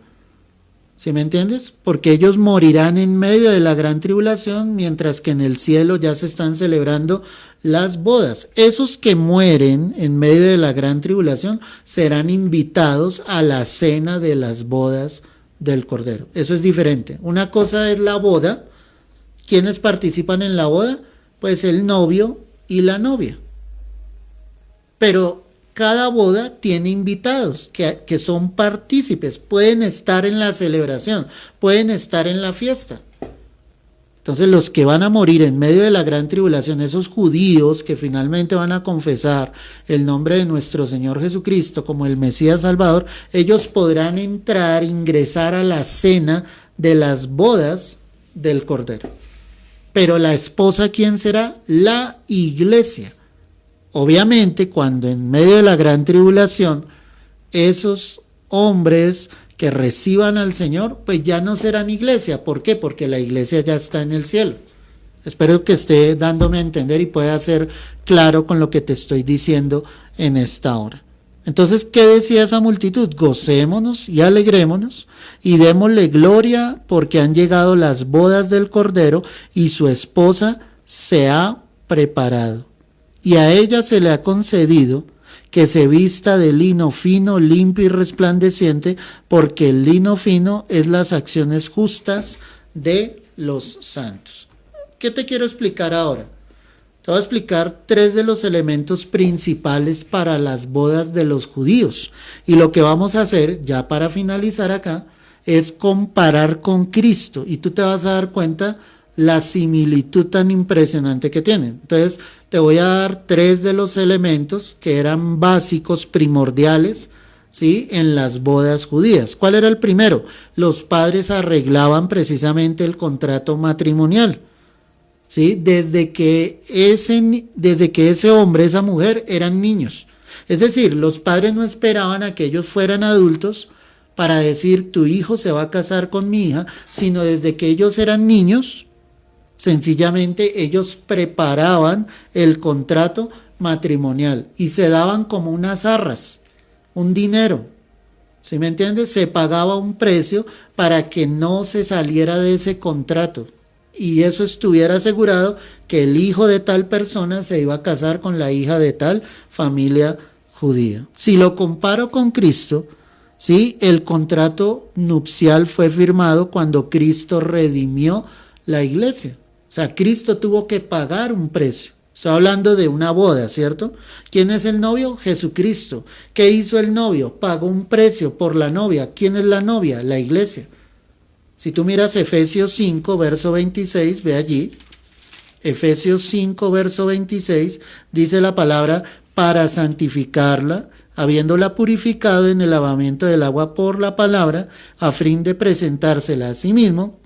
¿Sí me entiendes? Porque ellos morirán en medio de la gran tribulación, mientras que en el cielo ya se están celebrando las bodas. Esos que mueren en medio de la gran tribulación serán invitados a la cena de las bodas del Cordero. Eso es diferente. Una cosa es la boda. ¿Quiénes participan en la boda? Pues el novio y la novia. Pero cada boda tiene invitados que son partícipes, pueden estar en la celebración, pueden estar en la fiesta. Entonces los que van a morir en medio de la gran tribulación, esos judíos que finalmente van a confesar el nombre de nuestro Señor Jesucristo como el Mesías Salvador, ellos podrán entrar, ingresar a la cena de las bodas del Cordero. Pero la esposa, ¿quién será? La iglesia. Obviamente, cuando en medio de la gran tribulación, esos hombres que reciban al Señor, pues ya no serán iglesia. ¿Por qué? Porque la iglesia ya está en el cielo. Espero que esté dándome a entender y pueda ser claro con lo que te estoy diciendo en esta hora. Entonces, ¿qué decía esa multitud? Gocémonos y alegrémonos y démosle gloria porque han llegado las bodas del Cordero y su esposa se ha preparado. Y a ella se le ha concedido que se vista de lino fino, limpio y resplandeciente, porque el lino fino es las acciones justas de los santos. ¿Qué te quiero explicar ahora? Te voy a explicar 3 de los elementos principales para las bodas de los judíos. Y lo que vamos a hacer, ya para finalizar acá, es comparar con Cristo. Y tú te vas a dar cuenta la similitud tan impresionante que tienen. Entonces, te voy a dar 3 de los elementos que eran básicos, primordiales, ¿sí?, en las bodas judías. ¿Cuál era el primero? Los padres arreglaban precisamente el contrato matrimonial, ¿sí?, desde que ese hombre, esa mujer eran niños. Es decir, los padres no esperaban a que ellos fueran adultos para decir tu hijo se va a casar con mi hija, sino desde que ellos eran niños. Sencillamente ellos preparaban el contrato matrimonial y se daban como unas arras, un dinero, ¿sí me entiendes? Se pagaba un precio para que no se saliera de ese contrato y eso estuviera asegurado que el hijo de tal persona se iba a casar con la hija de tal familia judía. Si lo comparo con Cristo, ¿sí?, el contrato nupcial fue firmado cuando Cristo redimió la iglesia. O sea, Cristo tuvo que pagar un precio. Estoy hablando de una boda, ¿cierto? ¿Quién es el novio? Jesucristo. ¿Qué hizo el novio? Pagó un precio por la novia. ¿Quién es la novia? La iglesia. Si tú miras Efesios 5, verso 26, ve allí. Efesios 5, verso 26, dice la palabra, para santificarla, habiéndola purificado en el lavamiento del agua por la palabra, a fin de presentársela a sí mismo,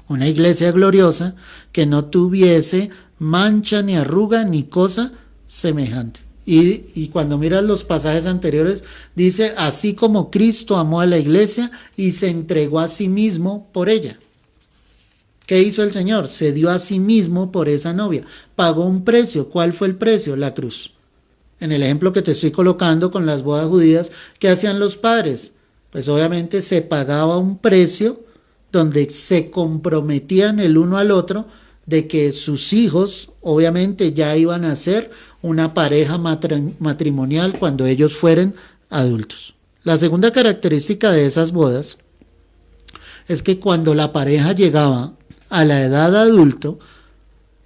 una iglesia gloriosa que no tuviese mancha ni arruga ni cosa semejante. Y cuando miras los pasajes anteriores, dice, así como Cristo amó a la iglesia y se entregó a sí mismo por ella. ¿Qué hizo el Señor? Se dio a sí mismo por esa novia. Pagó un precio. ¿Cuál fue el precio? La cruz. En el ejemplo que te estoy colocando con las bodas judías, ¿qué hacían los padres? Pues obviamente se pagaba un precio donde se comprometían el uno al otro de que sus hijos obviamente ya iban a ser una pareja matrimonial cuando ellos fueran adultos. La segunda característica de esas bodas es que cuando la pareja llegaba a la edad adulto,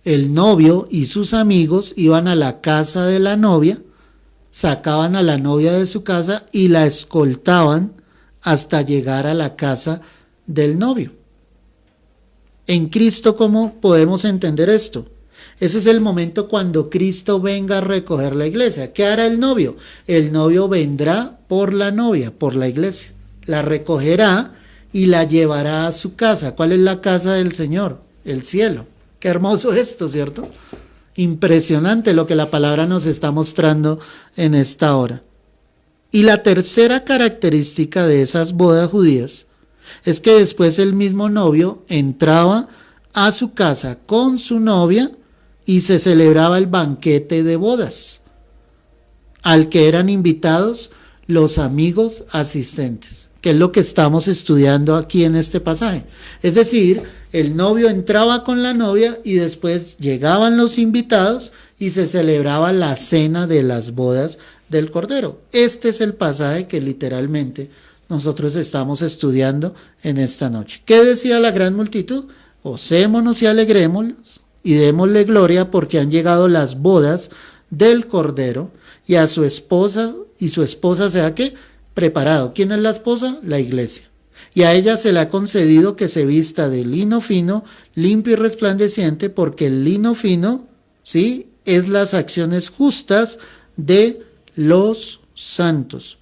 el novio y sus amigos iban a la casa de la novia, sacaban a la novia de su casa y la escoltaban hasta llegar a la casa del novio. En Cristo, ¿cómo podemos entender esto? Ese es el momento cuando Cristo venga a recoger la iglesia. ¿Qué hará el novio? El novio vendrá por la novia, por la iglesia. La recogerá y la llevará a su casa. ¿Cuál es la casa del Señor? El cielo. Qué hermoso esto, ¿cierto? Impresionante lo que la palabra nos está mostrando en esta hora. Y la tercera característica de esas bodas judías es que después el mismo novio entraba a su casa con su novia y se celebraba el banquete de bodas, al que eran invitados los amigos asistentes, que es lo que estamos estudiando aquí en este pasaje. Es decir, el novio entraba con la novia y después llegaban los invitados y se celebraba la cena de las bodas del Cordero. Este es el pasaje que literalmente nosotros estamos estudiando en esta noche. ¿Qué decía la gran multitud? Gocémonos y alegrémonos y démosle gloria porque han llegado las bodas del Cordero y a su esposa, y su esposa sea ¿qué? Preparado. ¿Quién es la esposa? La iglesia. Y a ella se le ha concedido que se vista de lino fino, limpio y resplandeciente, porque el lino fino, ¿sí?, es las acciones justas de los santos.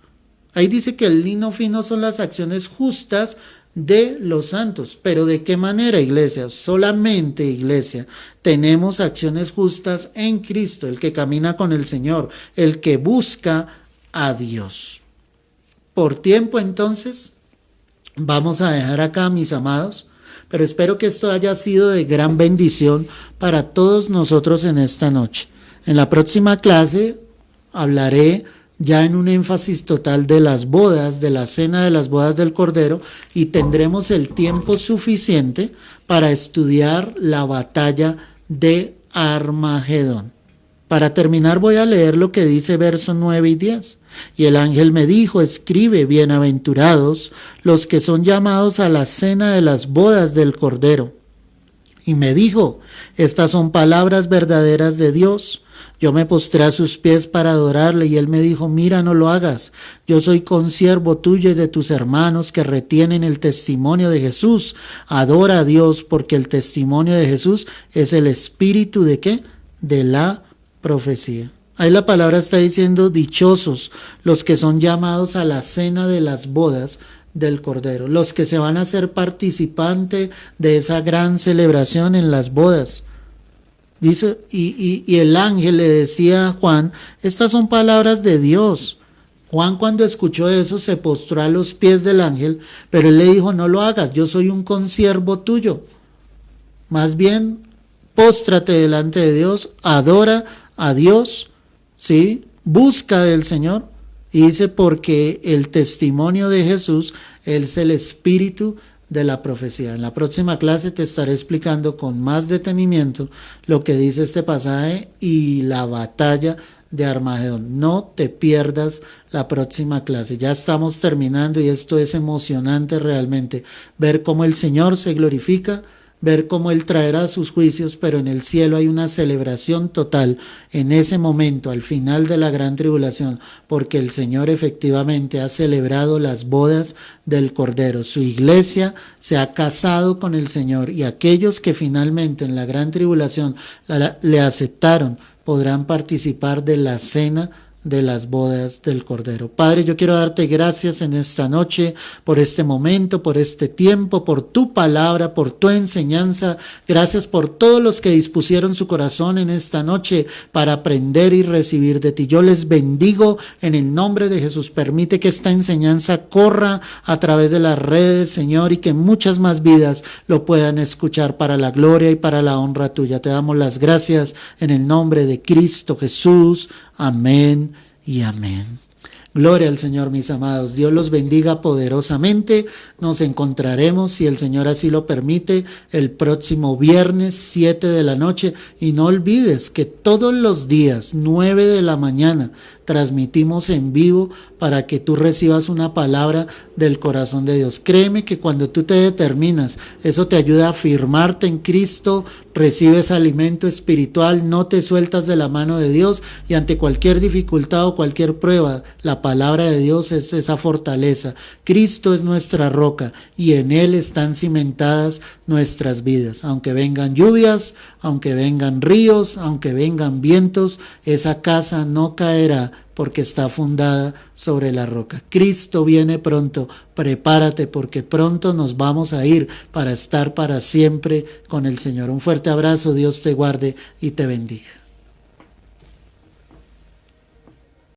Ahí dice que el lino fino son las acciones justas de los santos. Pero ¿de qué manera, iglesia? Solamente, iglesia, tenemos acciones justas en Cristo, el que camina con el Señor, el que busca a Dios. Por tiempo, entonces, vamos a dejar acá, mis amados, pero espero que esto haya sido de gran bendición para todos nosotros en esta noche. En la próxima clase hablaré ya en un énfasis total de las bodas, de la cena de las bodas del Cordero, y tendremos el tiempo suficiente para estudiar la batalla de Armagedón. Para terminar voy a leer lo que dice versos 9 y 10. Y el ángel me dijo, escribe, bienaventurados los que son llamados a la cena de las bodas del Cordero. Y me dijo, estas son palabras verdaderas de Dios. Yo me postré a sus pies para adorarle, y él me dijo, mira, no lo hagas. Yo soy consiervo tuyo y de tus hermanos que retienen el testimonio de Jesús. Adora a Dios, porque el testimonio de Jesús es el espíritu ¿de qué? De la profecía. Ahí la palabra está diciendo, dichosos los que son llamados a la cena de las bodas del Cordero, los que se van a ser participantes de esa gran celebración en las bodas. Dice, y el ángel le decía a Juan, estas son palabras de Dios. Juan, cuando escuchó eso, se postró a los pies del ángel, pero él le dijo, no lo hagas, yo soy un consiervo tuyo. Más bien, póstrate delante de Dios, adora a Dios, ¿sí? Busca del Señor. Y dice, porque el testimonio de Jesús es el espíritu de la profecía. En la próxima clase te estaré explicando con más detenimiento lo que dice este pasaje y la batalla de Armagedón. No te pierdas la próxima clase. Ya estamos terminando y esto es emocionante realmente. Ver cómo el Señor se glorifica, ver cómo Él traerá sus juicios, pero en el cielo hay una celebración total en ese momento, al final de la gran tribulación, porque el Señor efectivamente ha celebrado las bodas del Cordero. Su iglesia se ha casado con el Señor, y aquellos que finalmente en la gran tribulación le aceptaron podrán participar de la cena de las bodas del Cordero. Padre, yo quiero darte gracias en esta noche por este momento, por este tiempo, por tu palabra, por tu enseñanza. Gracias por todos los que dispusieron su corazón en esta noche para aprender y recibir de ti. Yo les bendigo en el nombre de Jesús. Permite que esta enseñanza corra a través de las redes, Señor, y que muchas más vidas lo puedan escuchar para la gloria y para la honra tuya. Te damos las gracias en el nombre de Cristo Jesús. Amén y amén. Gloria al Señor, mis amados. Dios los bendiga poderosamente. Nos encontraremos, si el Señor así lo permite, el próximo viernes 7 de la noche. Y no olvides que todos los días 9 de la mañana transmitimos en vivo para que tú recibas una palabra del corazón de Dios. Créeme que cuando tú te determinas, eso te ayuda a afirmarte en Cristo, recibes alimento espiritual, no te sueltas de la mano de Dios, y ante cualquier dificultad o cualquier prueba, la palabra de Dios es esa fortaleza. Cristo es nuestra roca y en Él están cimentadas nuestras vidas. Aunque vengan lluvias, aunque vengan ríos, aunque vengan vientos, esa casa no caerá porque está fundada sobre la roca. Cristo viene pronto, prepárate porque pronto nos vamos a ir para estar para siempre con el Señor. Un fuerte abrazo, Dios te guarde y te bendiga.